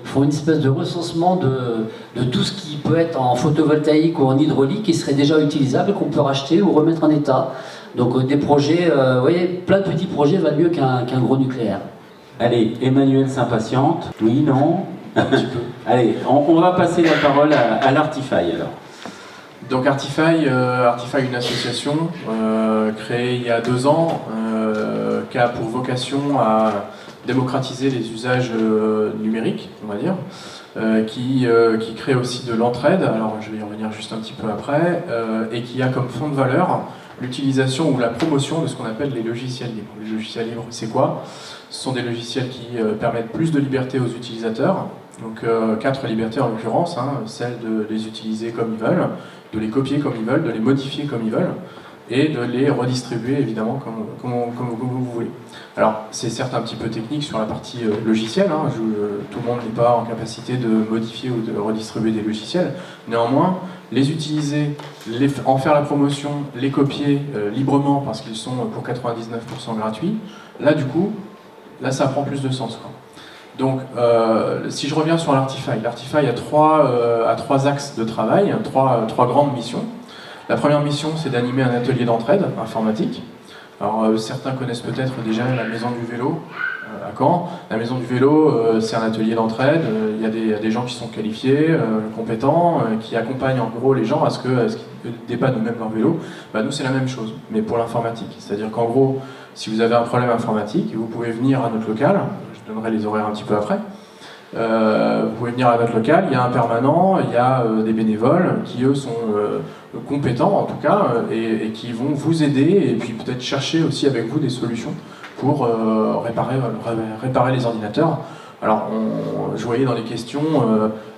font une espèce de recensement de tout ce qui peut être en photovoltaïque ou en hydraulique qui serait déjà utilisable et qu'on peut racheter ou remettre en état. Donc des projets, vous voyez, plein de petits projets valent mieux qu'un gros nucléaire. Allez, Emmanuel s'impatiente. Oui, non? Un petit peu. Allez, on va passer la parole à l'Artify alors. Donc Artify, une association créée il y a 2 ans qui a pour vocation à démocratiser les usages numériques, on va dire, qui crée aussi de l'entraide, alors je vais y revenir juste un petit peu après, et qui a comme fond de valeur l'utilisation ou la promotion de ce qu'on appelle les logiciels libres. Les logiciels libres, c'est quoi? Ce sont des logiciels qui permettent plus de liberté aux utilisateurs, donc 4 libertés en l'occurrence, celle de les utiliser comme ils veulent, de les copier comme ils veulent, de les modifier comme ils veulent, et de les redistribuer évidemment comme vous voulez. Alors c'est certes un petit peu technique sur la partie logicielle, tout le monde n'est pas en capacité de modifier ou de redistribuer des logiciels, néanmoins les utiliser, en faire la promotion, les copier librement parce qu'ils sont pour 99% gratuits, là du coup, là ça prend plus de sens, quoi. Donc, si je reviens sur l'Artify a 3 axes de travail, 3 grandes missions. La première mission, c'est d'animer un atelier d'entraide informatique. Alors, certains connaissent peut-être déjà la Maison du Vélo à Caen. La Maison du Vélo, c'est un atelier d'entraide. Il y a des gens qui sont qualifiés, compétents, qui accompagnent en gros les gens à ce qu'ils dépannent eux-mêmes leur vélo. Nous, c'est la même chose, mais pour l'informatique. C'est-à-dire qu'en gros, si vous avez un problème informatique, vous pouvez venir à notre local. Je donnerai les horaires un petit peu après. Vous pouvez venir à notre local, il y a un permanent, il y a des bénévoles qui eux sont compétents en tout cas et qui vont vous aider et puis peut-être chercher aussi avec vous des solutions pour réparer les ordinateurs. Alors je voyais dans les questions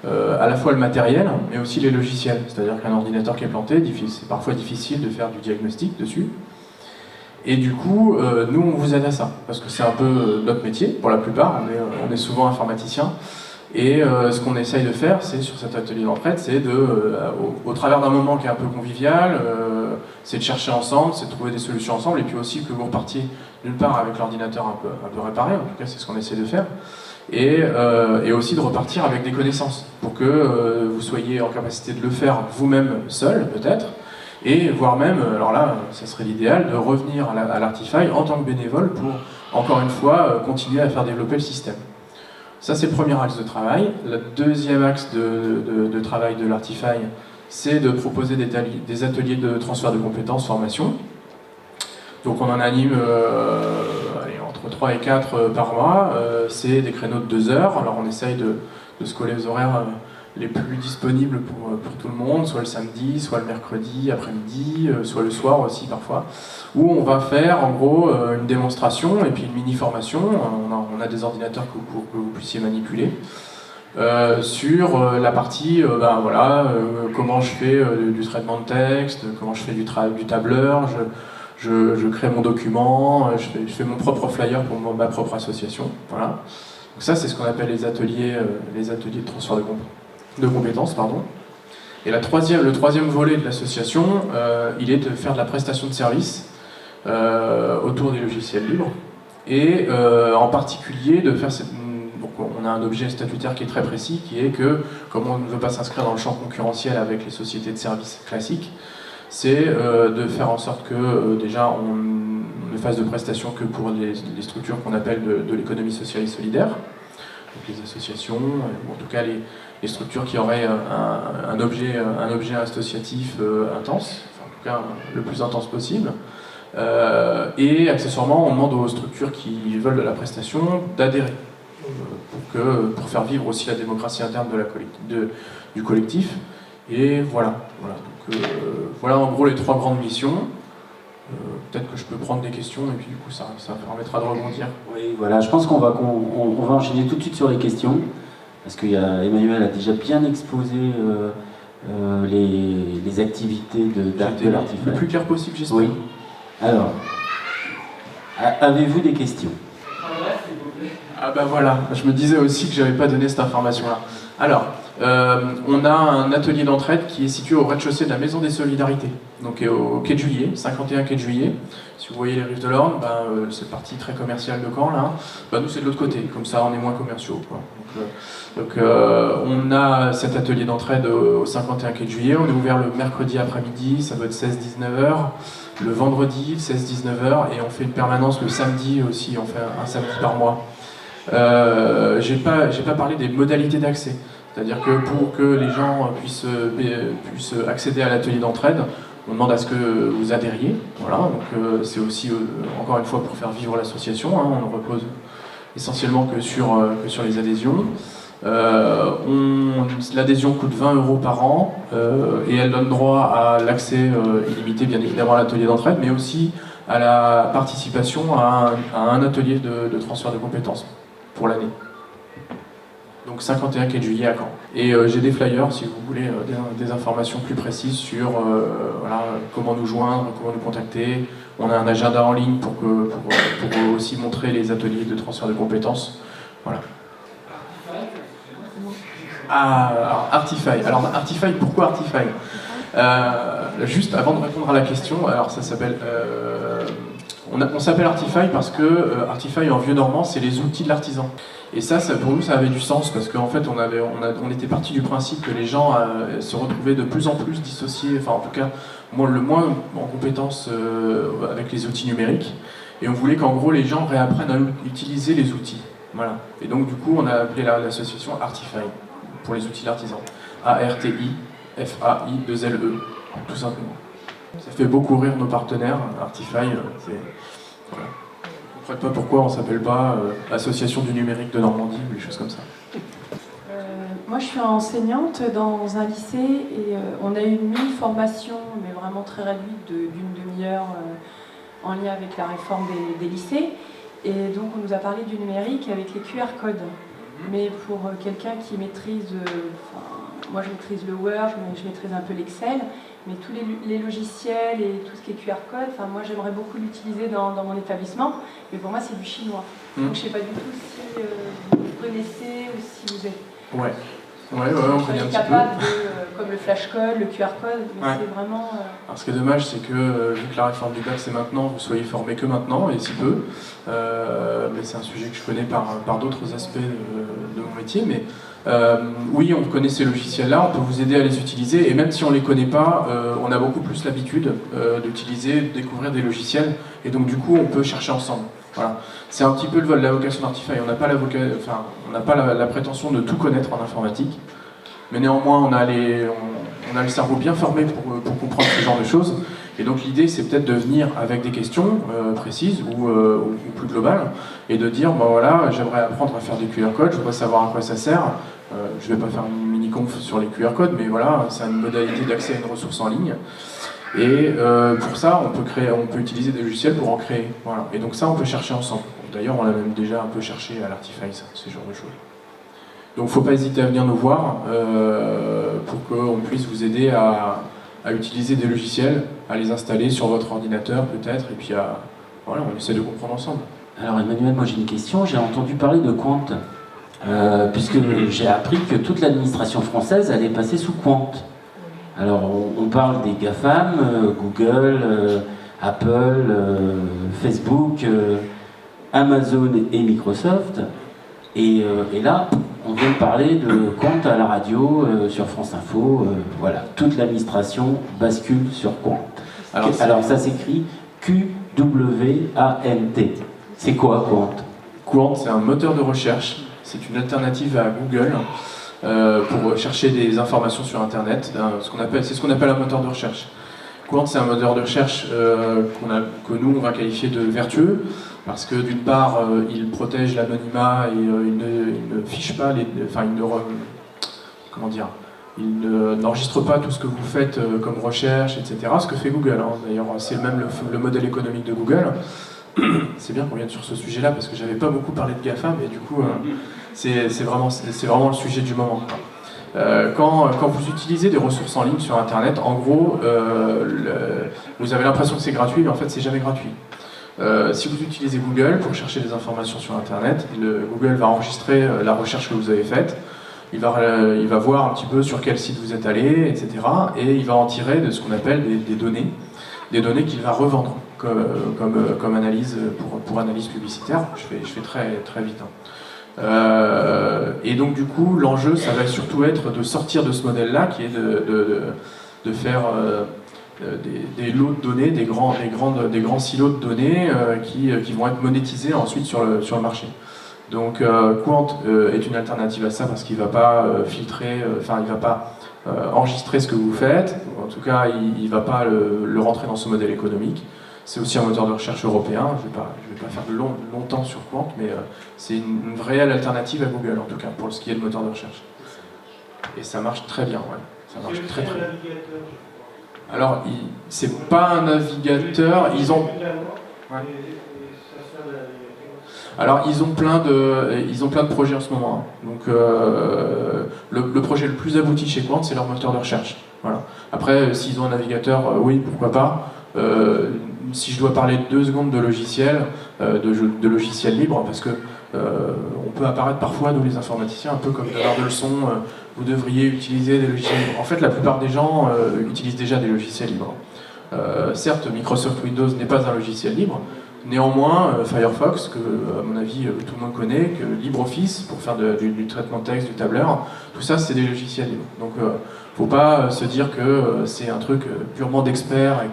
à la fois le matériel mais aussi les logiciels, c'est-à-dire qu'un ordinateur qui est planté, c'est parfois difficile de faire du diagnostic dessus. Et du coup, nous, on vous aide à ça, parce que c'est un peu notre métier, pour la plupart, on est souvent informaticien. Et ce qu'on essaye de faire, c'est sur cet atelier d'entraide, c'est au travers d'un moment qui est un peu convivial, c'est de chercher ensemble, c'est de trouver des solutions ensemble, et puis aussi que vous repartiez d'une part avec l'ordinateur un peu réparé, en tout cas c'est ce qu'on essaie de faire, et aussi de repartir avec des connaissances, pour que vous soyez en capacité de le faire vous-même seul, peut-être, et voire même, alors là, ça serait l'idéal, de revenir à l'Artify en tant que bénévole pour, encore une fois, continuer à faire développer le système. Ça, c'est le premier axe de travail. Le deuxième axe de travail de l'Artify, c'est de proposer des ateliers de transfert de compétences, formation. Donc on en anime entre 3 et 4 par mois. C'est des créneaux de 2 heures. Alors on essaye de se coller aux horaires les plus disponibles pour tout le monde, soit le samedi, soit le mercredi après-midi, soit le soir aussi parfois, où on va faire en gros une démonstration et puis une mini-formation. On a des ordinateurs que vous puissiez manipuler sur la partie comment je fais du traitement de texte, comment je fais du tableur, je crée mon document, je fais mon propre flyer pour ma propre association. Voilà. Donc ça, c'est ce qu'on appelle les ateliers de transfert de compétences. Pardon. Et le troisième volet de l'association, il est de faire de la prestation de services autour des logiciels libres. Et en particulier de faire donc on a un objet statutaire qui est très précis, qui est que, comme on ne veut pas s'inscrire dans le champ concurrentiel avec les sociétés de services classiques, c'est de faire en sorte que déjà on ne fasse de prestations que pour les structures qu'on appelle de l'économie sociale et solidaire, donc les associations, ou en tout cas les structures qui auraient un objet associatif intense, enfin, en tout cas le plus intense possible. Et accessoirement, on demande aux structures qui veulent de la prestation d'adhérer pour faire vivre aussi la démocratie interne du collectif. Et voilà. Donc, voilà en gros les 3 grandes missions. Peut-être que je peux prendre des questions et puis du coup ça permettra de rebondir. Oui, voilà, je pense qu'on va enchaîner tout de suite sur les questions, parce que Emmanuel a déjà bien exposé les activités de l'Artify. Le plus clair possible, j'espère. Oui. Alors, avez-vous des questions? Ah bah voilà, je me disais aussi que j'avais pas donné cette information-là. Alors, on a un atelier d'entraide qui est situé au rez-de-chaussée de la Maison des Solidarités, donc au quai de Juillet, 51 quai de Juillet. Si vous voyez les rives de l'Orne, cette partie très commerciale de Caen, là, nous c'est de l'autre côté, comme ça on est moins commerciaux, quoi. Donc on a cet atelier d'entraide au 51 quai de Juillet, on est ouvert le mercredi après-midi, ça doit être 16-19h, le vendredi 16-19h, et on fait une permanence le samedi aussi, on fait un samedi par mois. J'ai pas parlé des modalités d'accès. C'est-à-dire que pour que les gens puissent accéder à l'atelier d'entraide, on demande à ce que vous adhériez. Voilà, donc c'est aussi, encore une fois, pour faire vivre l'association. Hein, on ne repose essentiellement que sur les adhésions. L'adhésion coûte 20 € par an et elle donne droit à l'accès illimité, bien évidemment, à l'atelier d'entraide, mais aussi à la participation à un atelier de transfert de compétences pour l'année. Donc 51 quai de Juillet à Caen. Et j'ai des flyers si vous voulez des informations plus précises sur comment nous joindre, comment nous contacter. On a un agenda en ligne pour aussi montrer les ateliers de transfert de compétences. Voilà. Alors Artify, pourquoi Artify? Juste avant de répondre à la question, alors ça s'appelle... on s'appelle Artify parce que Artify en vieux normand, c'est les outils de l'artisan. Et ça, pour nous, ça avait du sens parce qu'en fait, on était parti du principe que les gens se retrouvaient de plus en plus dissociés, enfin en tout cas, le moins en compétence avec les outils numériques. Et on voulait qu'en gros, les gens réapprennent à utiliser les outils. Voilà. Et donc, du coup, on a appelé l'association Artify pour les outils de l'artisan. ARTIFAI2LE, tout simplement. Ça fait beaucoup rire nos partenaires. Artify, voilà. Je ne comprends pas pourquoi on ne s'appelle pas Association du numérique de Normandie ou des choses comme ça. Moi, je suis enseignante dans un lycée et on a eu une mini-formation, mais vraiment très réduite, d'une demi-heure en lien avec la réforme des lycées. Et donc, on nous a parlé du numérique avec les QR codes. Mais pour quelqu'un qui maîtrise, moi je maîtrise le Word, je maîtrise un peu l'Excel, mais tous les logiciels et tout ce qui est QR code, moi j'aimerais beaucoup l'utiliser dans mon établissement, mais pour moi c'est du chinois. Donc je ne sais pas du tout si vous connaissez ou si vous êtes... Ouais, on connaît un petit capable comme le flashcode, le QR code, mais c'est vraiment... Alors ce qui est dommage, c'est que vu que la réforme du bac c'est maintenant, vous soyez formés que maintenant, et si peu. Mais c'est un sujet que je connais par d'autres aspects de mon métier. Mais oui, on connaît ces logiciels-là, on peut vous aider à les utiliser, et même si on ne les connaît pas, on a beaucoup plus l'habitude d'utiliser, de découvrir des logiciels, et donc du coup on peut chercher ensemble. Voilà. C'est un petit peu la vocation d'Artify. On n'a pas, la prétention de tout connaître en informatique, mais néanmoins on a le cerveau bien formé pour comprendre ce genre de choses. Et donc l'idée c'est peut-être de venir avec des questions précises ou plus globales et de dire voilà, j'aimerais apprendre à faire des QR codes, je voudrais savoir à quoi ça sert. Je ne vais pas faire une mini-conf sur les QR codes, mais voilà, c'est une modalité d'accès à une ressource en ligne. Et pour ça, on peut utiliser des logiciels pour en créer. Voilà. Et donc ça, on peut chercher ensemble. D'ailleurs, on l'a même déjà un peu cherché à l'Artify, ce genre de choses. Donc il ne faut pas hésiter à venir nous voir pour qu'on puisse vous aider à utiliser des logiciels, à les installer sur votre ordinateur peut-être, et puis voilà, on essaie de comprendre ensemble. Alors Emmanuel, moi j'ai une question. J'ai entendu parler de Qwant, puisque j'ai appris que toute l'administration française allait passer sous Qwant. Alors on parle des GAFAM, Google, Apple, Facebook, Amazon et Microsoft. Et là, on vient de parler de Qwant à la radio, sur France Info. Voilà, toute l'administration bascule sur Qwant. Alors ça s'écrit Q-W-A-N-T. C'est quoi Qwant? Qwant, c'est un moteur de recherche. C'est une alternative à Google pour chercher des informations sur Internet. C'est ce qu'on appelle un moteur de recherche. Qwant, c'est un moteur de recherche que nous, on va qualifier de vertueux, parce que d'une part, il protège l'anonymat et il ne fiche pas, il n'enregistre pas tout ce que vous faites comme recherche, etc. Ce que fait Google. D'ailleurs, c'est même le modèle économique de Google. C'est bien qu'on vienne sur ce sujet-là, parce que j'avais pas beaucoup parlé de GAFA, mais du coup, c'est vraiment le sujet du moment. Quand vous utilisez des ressources en ligne sur Internet, en gros, vous avez l'impression que c'est gratuit, mais en fait, c'est jamais gratuit. Si vous utilisez Google pour chercher des informations sur Internet, Google va enregistrer la recherche que vous avez faite, il va voir un petit peu sur quel site vous êtes allé, etc. Et il va en tirer de ce qu'on appelle des données qu'il va revendre comme analyse pour analyse publicitaire. Je fais très vite. Et donc du coup, l'enjeu, ça va surtout être de sortir de ce modèle-là, qui est de faire des lots de données, des grands silos de données qui vont être monétisés ensuite sur le marché. Donc Qwant est une alternative à ça, parce qu'il ne va pas filtrer, il ne va pas enregistrer ce que vous faites. En tout cas, il ne va pas le rentrer dans ce modèle économique. C'est aussi un moteur de recherche européen. Je ne vais pas faire longtemps sur Qwant, mais c'est une réelle alternative à Google, en tout cas, pour ce qui est de moteur de recherche. Et ça marche très bien, ouais. Ça marche très bien. Alors, c'est pas un navigateur, ils ont... Ouais. Alors, ils ont plein de projets en ce moment. Donc, le projet le plus abouti chez Qwant, c'est leur moteur de recherche. Voilà. Après, s'ils ont un navigateur, oui, pourquoi pas. Si je dois parler 2 secondes de logiciels, de logiciels libres, parce que on peut apparaître parfois, nous les informaticiens, un peu comme donneurs de leçons, vous devriez utiliser des logiciels libres. En fait, la plupart des gens utilisent déjà des logiciels libres. Certes, Microsoft Windows n'est pas un logiciel libre. Néanmoins, Firefox, que à mon avis tout le monde connaît, que LibreOffice pour faire du traitement de texte, du tableur, tout ça c'est des logiciels libres. Donc faut pas se dire que c'est un truc purement d'expert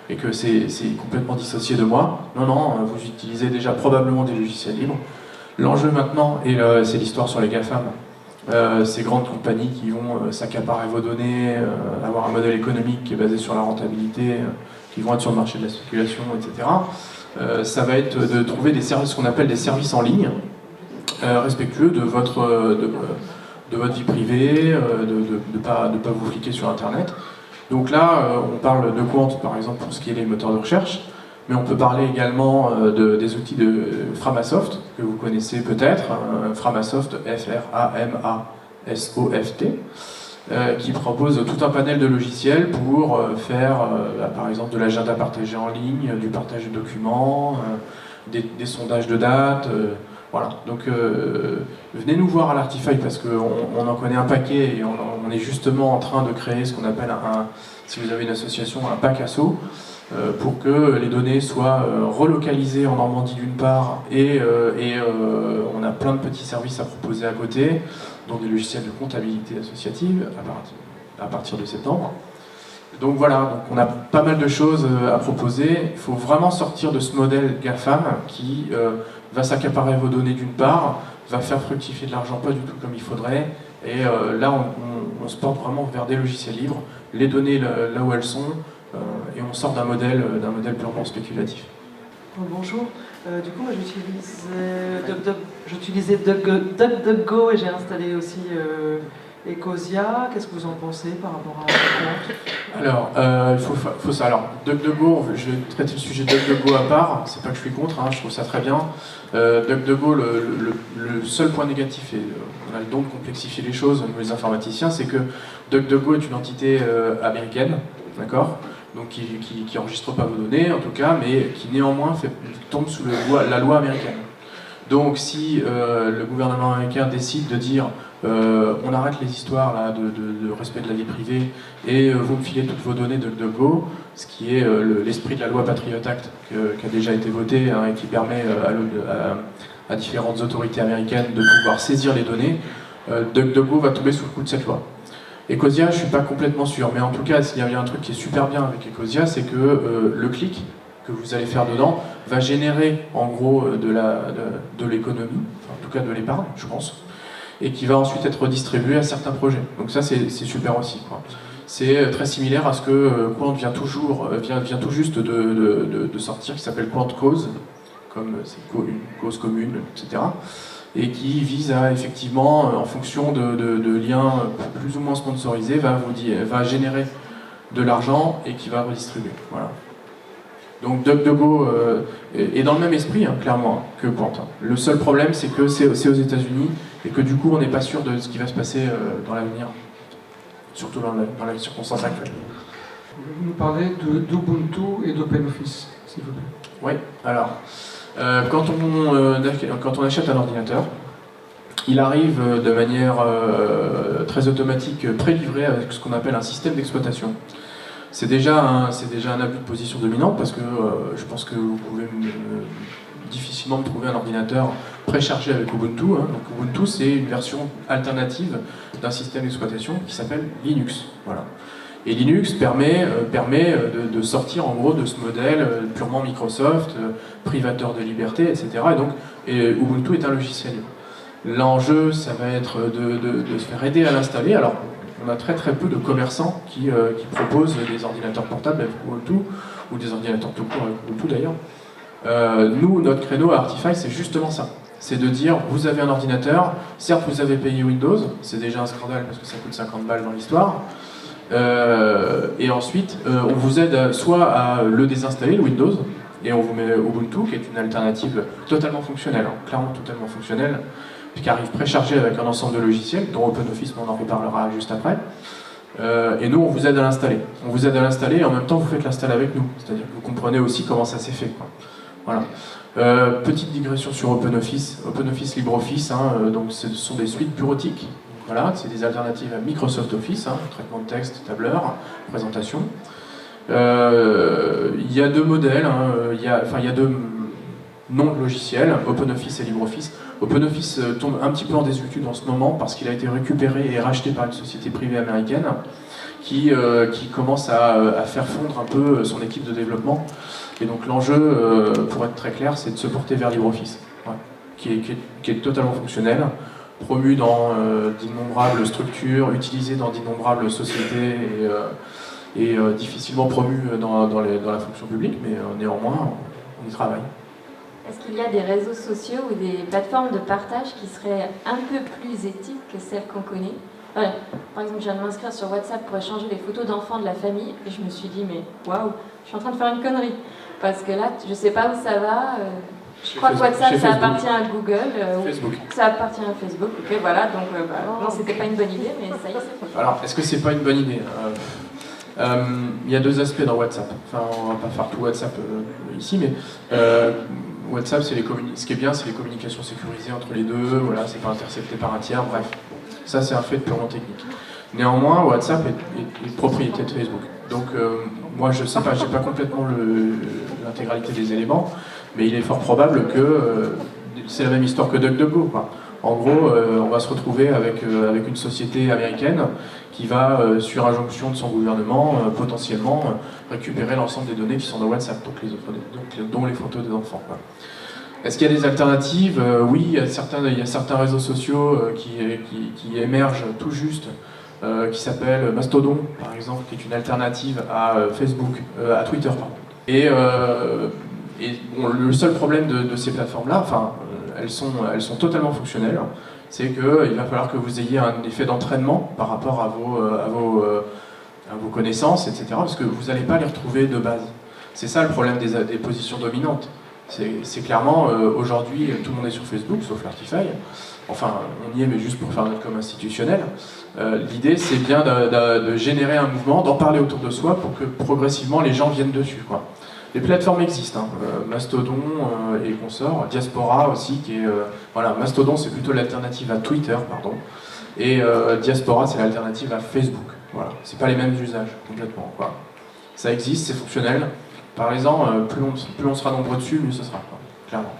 et que c'est complètement dissocié de moi. Non, vous utilisez déjà probablement des logiciels libres. L'enjeu maintenant, et c'est l'histoire sur les GAFAM, ces grandes compagnies qui vont s'accaparer vos données, avoir un modèle économique qui est basé sur la rentabilité, qui vont être sur le marché de la spéculation, etc. Ça va être de trouver des services, ce qu'on appelle des services en ligne, respectueux de votre vie privée, de pas vous fliquer sur Internet. Donc là, on parle de Qwant, par exemple, pour ce qui est des moteurs de recherche, mais on peut parler également des outils de Framasoft, que vous connaissez peut-être, Framasoft, F-R-A-M-A-S-O-F-T, qui propose tout un panel de logiciels pour faire, par exemple, de l'agenda partagé en ligne, du partage de documents, des sondages de dates. Voilà. Donc, venez nous voir à l'Artify, parce qu'on en connaît un paquet, et on est justement en train de créer ce qu'on appelle si vous avez une association, un pack asso, pour que les données soient relocalisées en Normandie d'une part, et on a plein de petits services à proposer à côté, dont des logiciels de comptabilité associative à partir de septembre. Donc voilà, donc on a pas mal de choses à proposer. Il faut vraiment sortir de ce modèle GAFAM qui va s'accaparer vos données d'une part, va faire fructifier de l'argent pas du tout comme il faudrait, et là on se porte vraiment vers des logiciels libres, les données là où elles sont, et on sort d'un modèle purement spéculatif. Bonjour, du coup moi j'utilisais DuckDuckGo et j'ai installé aussi Ecosia. Qu'est-ce que vous en pensez par rapport à Qwant? Alors, il faut ça. Alors, DuckDuckGo, je vais traiter le sujet de DuckDuckGo à part, c'est pas que je suis contre, je trouve ça très bien. DuckDuckGo, le seul point négatif, et on a le don de complexifier les choses, nous les informaticiens, c'est que DuckDuckGo est une entité américaine, d'accord, donc qui enregistre pas vos données en tout cas, mais qui néanmoins tombe sous la loi américaine. Donc si le gouvernement américain décide de dire on arrête les histoires là, de respect de la vie privée et vous me filez toutes vos données de DuckDuckGo, ce qui est l'esprit de la loi Patriot Act qui a déjà été voté hein, et qui permet à différentes autorités américaines de pouvoir saisir les données, DuckDuckGo va tomber sous le coup de cette loi. Ecosia, je ne suis pas complètement sûr, mais en tout cas, il y a un truc qui est super bien avec Ecosia, c'est que le clic que vous allez faire dedans va générer en gros de l'économie, en tout cas de l'épargne, je pense, et qui va ensuite être redistribué à certains projets. Donc ça, c'est super aussi, quoi. C'est très similaire à ce que Quant vient tout juste de sortir, qui s'appelle Quant Cause, comme c'est une cause commune, etc. Et qui vise à, effectivement, en fonction de liens plus ou moins sponsorisés, va générer de l'argent et qui va redistribuer. Voilà. Donc DuckDuckGo est dans le même esprit, hein, clairement, que Quant. Le seul problème, c'est que c'est aux États-Unis et que du coup, on n'est pas sûr de ce qui va se passer dans l'avenir, surtout dans la circonstance actuelle. Vous nous parlez d'Ubuntu et d'OpenOffice, s'il vous plaît. Oui, alors, quand on achète un ordinateur, il arrive de manière très automatique, prélivré avec ce qu'on appelle un système d'exploitation. C'est déjà un abus de position dominante parce que je pense que vous pouvez difficilement me trouver un ordinateur préchargé avec Ubuntu. Hein. Donc Ubuntu, c'est une version alternative d'un système d'exploitation qui s'appelle Linux. Voilà. Et Linux permet de sortir en gros de ce modèle purement Microsoft, privateur de liberté, etc. Et donc Ubuntu est un logiciel. L'enjeu, ça va être de se faire aider à l'installer. Alors, on a très peu de commerçants qui proposent des ordinateurs portables avec Ubuntu, ou des ordinateurs tout court avec Ubuntu d'ailleurs. Nous, notre créneau à Artify, c'est justement ça. C'est de dire, vous avez un ordinateur, certes vous avez payé Windows, c'est déjà un scandale parce que ça coûte 50 balles dans l'histoire, et ensuite, on vous aide soit à le désinstaller, le Windows, et on vous met Ubuntu, qui est une alternative totalement fonctionnelle, hein, clairement totalement fonctionnelle, qui arrive préchargée avec un ensemble de logiciels, dont OpenOffice, on en reparlera juste après. Et nous, on vous aide à l'installer. On vous aide à l'installer et en même temps, vous faites l'installer avec nous. C'est-à-dire que vous comprenez aussi comment ça s'est fait, quoi. Voilà. Petite digression sur OpenOffice. OpenOffice, LibreOffice, hein, donc ce sont des suites bureautiques. Voilà, c'est des alternatives à Microsoft Office, hein, traitement de texte, tableur, présentation. Il y a deux modèles, hein, il y a deux noms de logiciels, OpenOffice et LibreOffice. OpenOffice tombe un petit peu en désuétude en ce moment parce qu'il a été récupéré et racheté par une société privée américaine qui commence à faire fondre un peu son équipe de développement. Et donc l'enjeu, pour être très clair, c'est de se porter vers LibreOffice, ouais, qui est totalement fonctionnel, promu dans d'innombrables structures, utilisé dans d'innombrables sociétés et difficilement promu dans la fonction publique, mais néanmoins, on y travaille. Est-ce qu'il y a des réseaux sociaux ou des plateformes de partage qui seraient un peu plus éthiques que celles qu'on connaît ? Ouais. Par exemple, je viens de m'inscrire sur WhatsApp pour échanger les photos d'enfants de la famille et je me suis dit, mais waouh, je suis en train de faire une connerie. Parce que là, je sais pas où ça va. Je crois que WhatsApp, ça appartient à Google. Facebook. Ça appartient à Facebook. Ok, voilà, donc non, c'était pas une bonne idée, mais ça y est, c'est fait. Alors, est-ce que c'est pas une bonne idée ? Il y a deux aspects dans WhatsApp. Enfin, on va pas faire tout WhatsApp ici, mais WhatsApp, ce qui est bien, c'est les communications sécurisées entre les deux. Voilà, c'est pas intercepté par un tiers. Bref, ça c'est un fait purement technique. Néanmoins, WhatsApp est propriété de Facebook. Donc, moi, je sais pas, j'ai pas complètement l'intégralité des éléments, mais il est fort probable que c'est la même histoire que DuckDuckGo, quoi. En gros, on va se retrouver avec une société américaine qui va, sur injonction de son gouvernement, potentiellement récupérer l'ensemble des données qui sont dans WhatsApp, dont les photos des enfants, quoi. Est-ce qu'il y a des alternatives ? Oui, il y a certains réseaux sociaux qui émergent tout juste, qui s'appellent Mastodon, par exemple, qui est une alternative à Facebook, à Twitter, pardon. Et bon, le seul problème de ces plateformes-là, enfin, elles sont totalement fonctionnelles, c'est qu'il va falloir que vous ayez un effet d'entraînement par rapport à vos connaissances, etc., parce que vous n'allez pas les retrouver de base. C'est ça le problème des positions dominantes. C'est clairement, aujourd'hui, tout le monde est sur Facebook, sauf l'Artify. Enfin, on y est, mais juste pour faire notre com institutionnel. L'idée, c'est bien de générer un mouvement, d'en parler autour de soi pour que progressivement les gens viennent dessus, quoi. Les plateformes existent, hein. Mastodon et consorts, Diaspora aussi, qui est... voilà, Mastodon, c'est plutôt l'alternative à Twitter, pardon. Et Diaspora, c'est l'alternative à Facebook. Voilà, c'est pas les mêmes usages, complètement, quoi. Ça existe, c'est fonctionnel. Parlez-en, plus on sera nombreux dessus, mieux ce sera, quoi, clairement.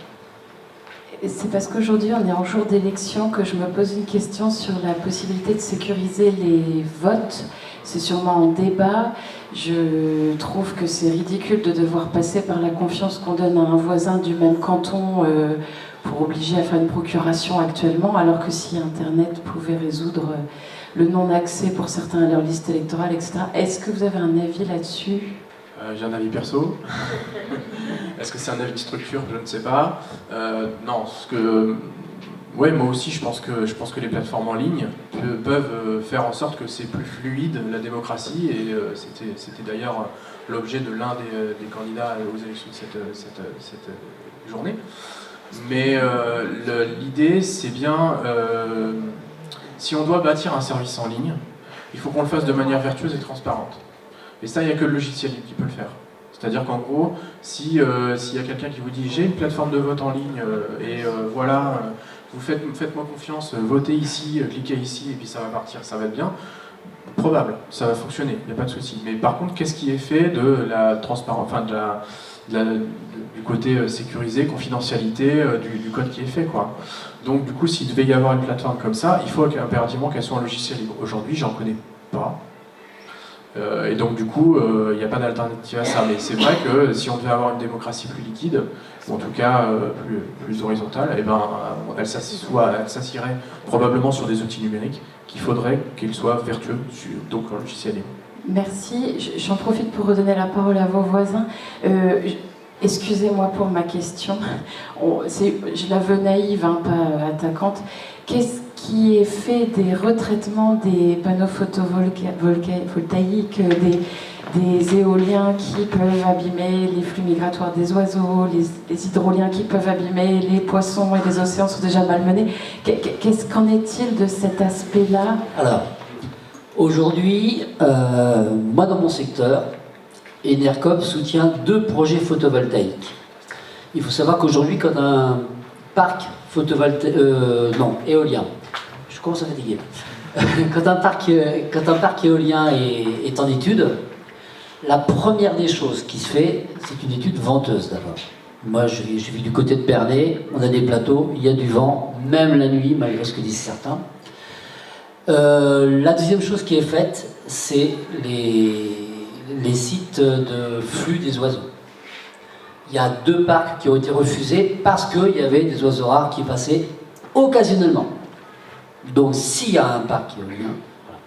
C'est parce qu'aujourd'hui on est en jour d'élection que je me pose une question sur la possibilité de sécuriser les votes. C'est sûrement en débat. Je trouve que c'est ridicule de devoir passer par la confiance qu'on donne à un voisin du même canton pour obliger à faire une procuration actuellement, alors que si Internet pouvait résoudre le non-accès pour certains à leur liste électorale, etc. Est-ce que vous avez un avis là-dessus ? J'ai un avis perso. Est-ce que c'est un avis de structure? Je ne sais pas. Non, parce que... Ouais, moi aussi, je pense que les plateformes en ligne peuvent faire en sorte que c'est plus fluide, la démocratie, et c'était d'ailleurs l'objet de l'un des candidats aux élections de cette journée. Mais l'idée, c'est bien... si on doit bâtir un service en ligne, il faut qu'on le fasse de manière vertueuse et transparente. Et ça, il n'y a que le logiciel libre qui peut le faire. C'est-à-dire qu'en gros, s'il y a quelqu'un qui vous dit « j'ai une plateforme de vote en ligne voilà, faites-moi confiance, votez ici, cliquez ici et puis ça va partir, ça va être bien », probable, ça va fonctionner, il n'y a pas de souci. Mais par contre, qu'est-ce qui est fait de la transparence, enfin du côté sécurisé, confidentialité du code qui est fait, quoi. Donc du coup, s'il devait y avoir une plateforme comme ça, il faut impérativement qu'elle soit un logiciel libre. Aujourd'hui, j'en connais pas. Et donc du coup, il n'y a pas d'alternative à ça. Mais c'est vrai que si on devait avoir une démocratie plus liquide, ou en tout cas plus horizontale, eh ben, elle s'assierait probablement sur des outils numériques qu'il faudrait qu'ils soient vertueux, donc un logiciel libre. Merci. J'en profite pour redonner la parole à vos voisins. Excusez-moi pour ma question. Je la veux naïve, hein, pas attaquante. Qu'est-ce qui est fait des retraitements des panneaux photovoltaïques, des éoliens qui peuvent abîmer les flux migratoires des oiseaux, les hydroliens qui peuvent abîmer les poissons et les océans sont déjà malmenés. Qu'en est-il de cet aspect-là? Alors, aujourd'hui, moi dans mon secteur, Enercop soutient 2 projets photovoltaïques. Il faut savoir qu'aujourd'hui, quand un parc éolien, je commence à fatiguer. Quand un parc éolien est en étude, la première des choses qui se fait, c'est une étude venteuse d'abord. Moi, je vis du côté de Bernay, on a des plateaux, il y a du vent, même la nuit, malgré ce que disent certains. La deuxième chose qui est faite, c'est les sites de flux des oiseaux. Il y a 2 parcs qui ont été refusés parce qu'il y avait des oiseaux rares qui passaient occasionnellement. Donc s'il y a un parc éolien, voilà.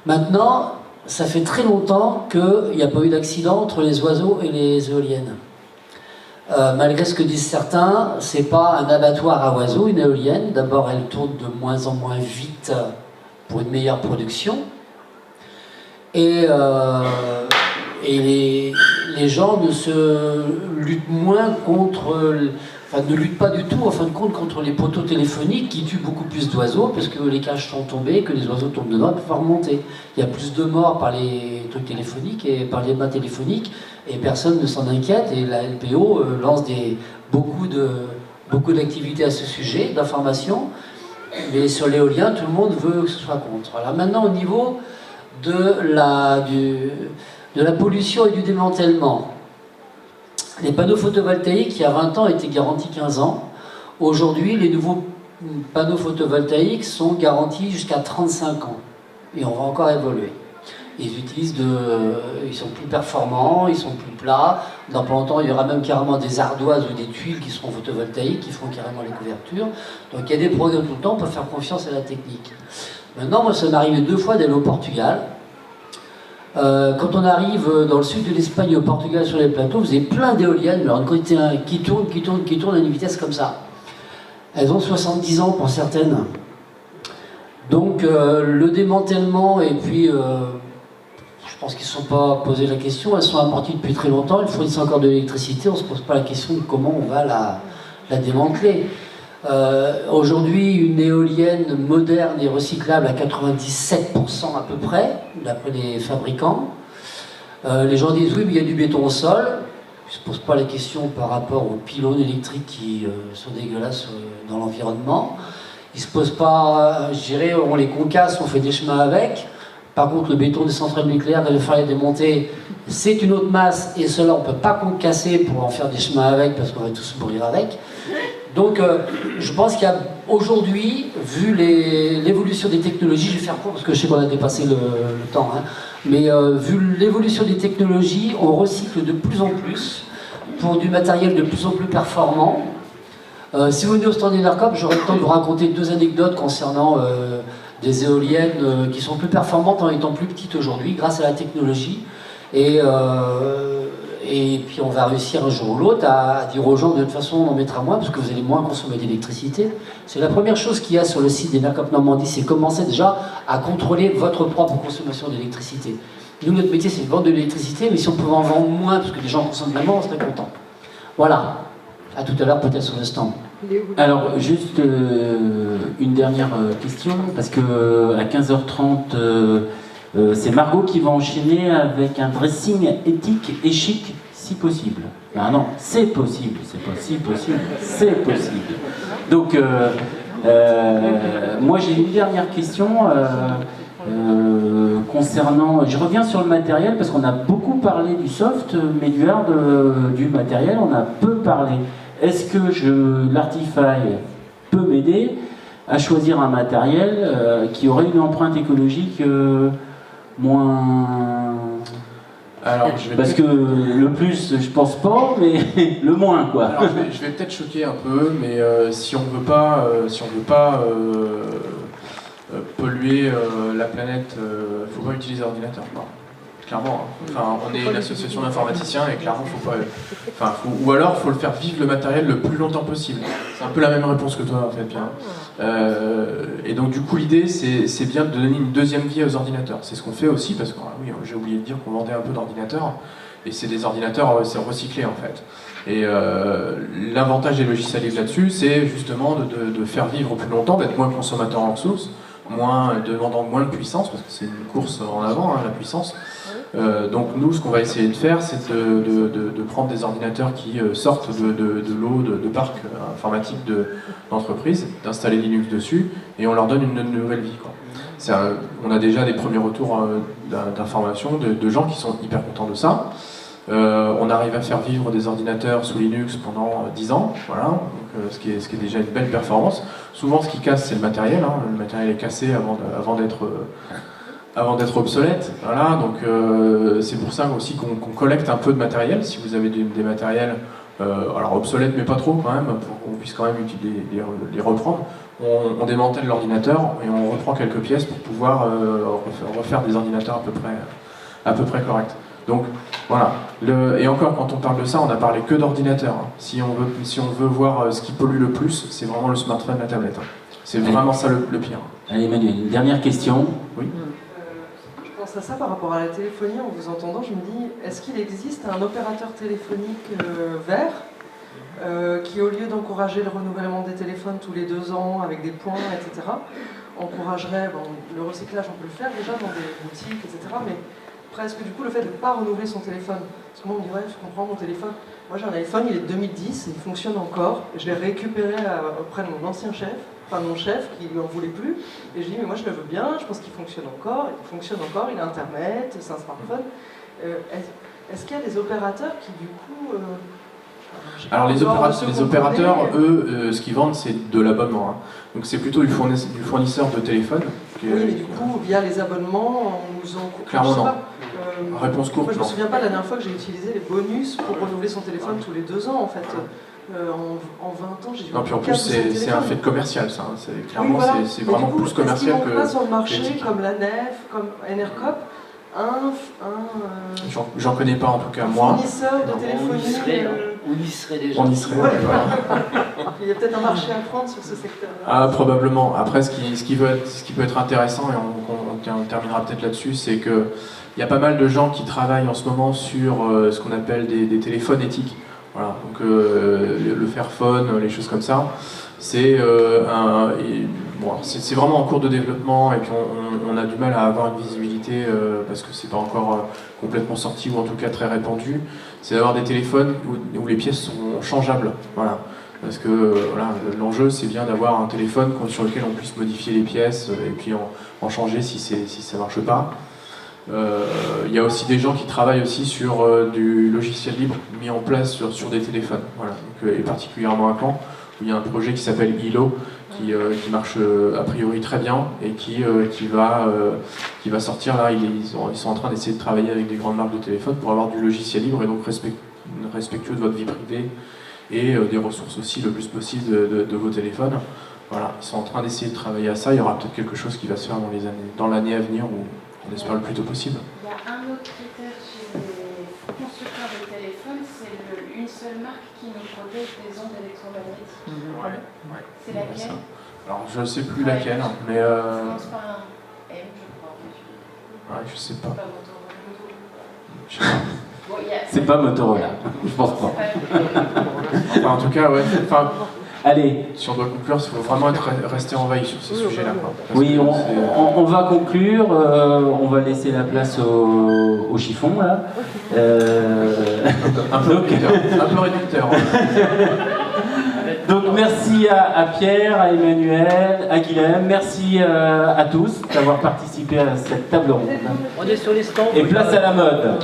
Maintenant, ça fait très longtemps qu'il n'y a pas eu d'accident entre les oiseaux et les éoliennes. Malgré ce que disent certains, c'est pas un abattoir à oiseaux, une éolienne. D'abord, elle tourne de moins en moins vite pour une meilleure production. Et les gens luttent moins ne luttent pas du tout, en fin de compte, contre les poteaux téléphoniques qui tuent beaucoup plus d'oiseaux parce que les cages sont tombées, que les oiseaux tombent dedans et peuvent pas remonter. Il y a plus de morts par les trucs téléphoniques et par les mâts téléphoniques et personne ne s'en inquiète et la LPO lance beaucoup d'activités à ce sujet, d'informations, mais sur l'éolien, tout le monde veut que ce soit contre. Alors maintenant, au niveau de la pollution et du démantèlement. Les panneaux photovoltaïques, il y a 20 ans, étaient garantis 15 ans. Aujourd'hui, les nouveaux panneaux photovoltaïques sont garantis jusqu'à 35 ans. Et on va encore évoluer. Ils sont plus performants, ils sont plus plats. Dans pas longtemps, il y aura même carrément des ardoises ou des tuiles qui seront photovoltaïques, qui feront carrément les couvertures. Donc il y a des progrès tout le temps, on peut faire confiance à la technique. Maintenant, moi, ça m'est arrivé 2 fois d'aller au Portugal. Quand on arrive dans le sud de l'Espagne, au Portugal, sur les plateaux, vous avez plein d'éoliennes, alors qui tournent à une vitesse comme ça. Elles ont 70 ans pour certaines. Donc le démantèlement et puis, je pense qu'ils ne se sont pas posé la question, elles sont amorties depuis très longtemps, elles fournissent encore de l'électricité, on ne se pose pas la question de comment on va la démanteler. Aujourd'hui, une éolienne moderne est recyclable à 97% à peu près, d'après les fabricants. Les gens disent oui, mais il y a du béton au sol. Ils ne se posent pas la question par rapport aux pylônes électriques qui sont dégueulasses dans l'environnement. Ils ne se posent pas, je dirais, on les concasse, on fait des chemins avec. Par contre, le béton des centrales nucléaires, d'aller faire les démonter, c'est une autre masse, et cela, on ne peut pas concasser pour en faire des chemins avec, parce qu'on va tous mourir avec. Donc, je pense qu'il y a aujourd'hui, vu l'évolution des technologies, je vais faire court parce que je sais qu'on a dépassé le temps, hein, mais vu l'évolution des technologies, on recycle de plus en plus pour du matériel de plus en plus performant. Si vous venez au stand EnerCop, j'aurai le temps de vous raconter 2 anecdotes concernant des éoliennes qui sont plus performantes en étant plus petites aujourd'hui grâce à la technologie. Et puis on va réussir un jour ou l'autre à dire aux gens de toute façon on en mettra moins parce que vous allez moins consommer d'électricité. C'est la première chose qu'il y a sur le site d'EnerCop Normandie, c'est commencer déjà à contrôler votre propre consommation d'électricité. Nous, notre métier, c'est de vendre de l'électricité, mais si on pouvait en vendre moins parce que les gens consomment vraiment, on serait content. Voilà. À tout à l'heure, peut-être sur le stand. Alors, juste une dernière question, parce que à 15h30, c'est Margot qui va enchaîner avec un dressing éthique et chic, si possible. Ah non, c'est possible, c'est pas si possible, c'est possible. Donc, moi j'ai une dernière question concernant... Je reviens sur le matériel, parce qu'on a beaucoup parlé du soft, mais du hard, du matériel, on a peu parlé. Est-ce que l'Artify peut m'aider à choisir un matériel qui aurait une empreinte écologique moins... Alors, parce que le plus, je pense pas, mais le moins, quoi. Alors, je vais peut-être choquer un peu, mais si on veut pas polluer la planète, faut pas utiliser l'ordinateur. Clairement, hein. Enfin, on est une association d'informaticiens et clairement, faut pas. Enfin, ou alors, faut le faire vivre le matériel le plus longtemps possible. C'est un peu la même réponse que toi, en fait, bien. Et donc, du coup, l'idée, c'est bien de donner une deuxième vie aux ordinateurs. C'est ce qu'on fait aussi, parce que oui, j'ai oublié de dire qu'on vendait un peu d'ordinateurs, et c'est des ordinateurs, c'est recyclé en fait. Et l'avantage des logiciels libres là-dessus, c'est justement de faire vivre plus longtemps, d'être moins consommateur en ressources, demandant moins de puissance, parce que c'est une course en avant, hein, la puissance. Donc nous, ce qu'on va essayer de faire, c'est de prendre des ordinateurs qui sortent de l'eau de parc informatique d'entreprise, d'installer Linux dessus, et on leur donne une nouvelle vie, quoi. On a déjà des premiers retours d'informations de gens qui sont hyper contents de ça. On arrive à faire vivre des ordinateurs sous Linux pendant 10 ans, voilà, donc, ce qui est déjà une belle performance. Souvent, ce qui casse, c'est le matériel, hein. Le matériel est cassé avant d'être obsolète, voilà, donc c'est pour ça aussi qu'on collecte un peu de matériel, si vous avez des matériels alors obsolètes mais pas trop quand même, pour qu'on puisse quand même les reprendre. On démantèle l'ordinateur et on reprend quelques pièces pour pouvoir refaire des ordinateurs à peu près corrects. Donc voilà, et encore quand on parle de ça, on n'a parlé que d'ordinateurs, hein. Si on veut voir ce qui pollue le plus, c'est vraiment le smartphone, la tablette, hein. C'est vraiment ça le pire. Allez Emmanuel, une dernière question. Oui. Je pense à ça par rapport à la téléphonie, en vous entendant, je me dis, est-ce qu'il existe un opérateur téléphonique vert qui, au lieu d'encourager le renouvellement des téléphones tous les 2 ans avec des points, etc., encouragerait, le recyclage, on peut le faire déjà dans des boutiques, etc., mais presque du coup le fait de ne pas renouveler son téléphone. Parce que moi on me dit, ouais, je comprends mon téléphone. Moi j'ai un iPhone, il est de 2010, il fonctionne encore. Je l'ai récupéré auprès de mon ancien chef, enfin mon chef qui lui en voulait plus. Et je dis, mais moi je le veux bien, je pense qu'il fonctionne encore, il a Internet, c'est un smartphone. Est-ce qu'il y a des opérateurs qui du coup... Alors les opérateurs, eux, ce qu'ils vendent, c'est de l'abonnement, hein. Donc c'est plutôt du fournisseur de téléphone. Oui, mais du coup, via les abonnements, on nous en... Clairement non. Réponse courte, moi, je me souviens pas la dernière fois que j'ai utilisé les bonus pour renouveler son téléphone tous les 2 ans, en fait. En 20 ans, j'ai dû... Non, puis en plus, c'est un fait commercial, ça. Hein. Clairement, oui, voilà. C'est vraiment coup, plus commercial que... Est-ce qu'ils vont pas sur le marché, comme la NEF, comme EnerCop, J'en connais pas en tout cas, moi. Fournisseur de téléphonie. On y serait déjà. On y serait, ouais, voilà. Il y a peut-être un marché à prendre sur ce secteur-là. Ah, probablement. Après, ce qui peut être intéressant, et on terminera peut-être là-dessus, c'est que Il y a pas mal de gens qui travaillent en ce moment sur ce qu'on appelle des téléphones éthiques. Voilà, donc le Fairphone, les choses comme ça. C'est c'est vraiment en cours de développement et puis on a du mal à avoir une visibilité parce que c'est pas encore complètement sorti ou en tout cas très répandu. C'est d'avoir des téléphones où les pièces sont changeables. Voilà. Parce que voilà, l'enjeu c'est bien d'avoir un téléphone sur lequel on puisse modifier les pièces et puis en changer si ça marche pas. Il y a aussi des gens qui travaillent aussi sur du logiciel libre mis en place sur des téléphones. Voilà. Donc, et particulièrement à Caen, où il y a un projet qui s'appelle ILO qui marche a priori très bien et qui va sortir là. Ils sont en train d'essayer de travailler avec des grandes marques de téléphone pour avoir du logiciel libre et donc respectueux de votre vie privée et des ressources aussi le plus possible de vos téléphones. Voilà, ils sont en train d'essayer de travailler à ça. Il y aura peut-être quelque chose qui va se faire dans l'année à venir où on espère le plus tôt possible. Il y a un autre critère chez les constructeurs de téléphones, c'est une seule marque qui nous protège des ondes électromagnétiques. Ouais. C'est laquelle? Alors je sais plus laquelle, mais ça commence par un M, je crois. Ouais, je sais pas. Bon, c'est pas Motorola, je pense pas. Enfin, en tout cas, ouais. Enfin, allez. Si on doit conclure, il faut vraiment rester en veille sur ces sujets-là. Oui, on va conclure. On va laisser la place au chiffon là. Un peu réducteur. Donc merci à Pierre, à Emmanuel, à Guilhem. Merci à tous d'avoir participé à cette table ronde. On est sur les stands. Et place à la mode.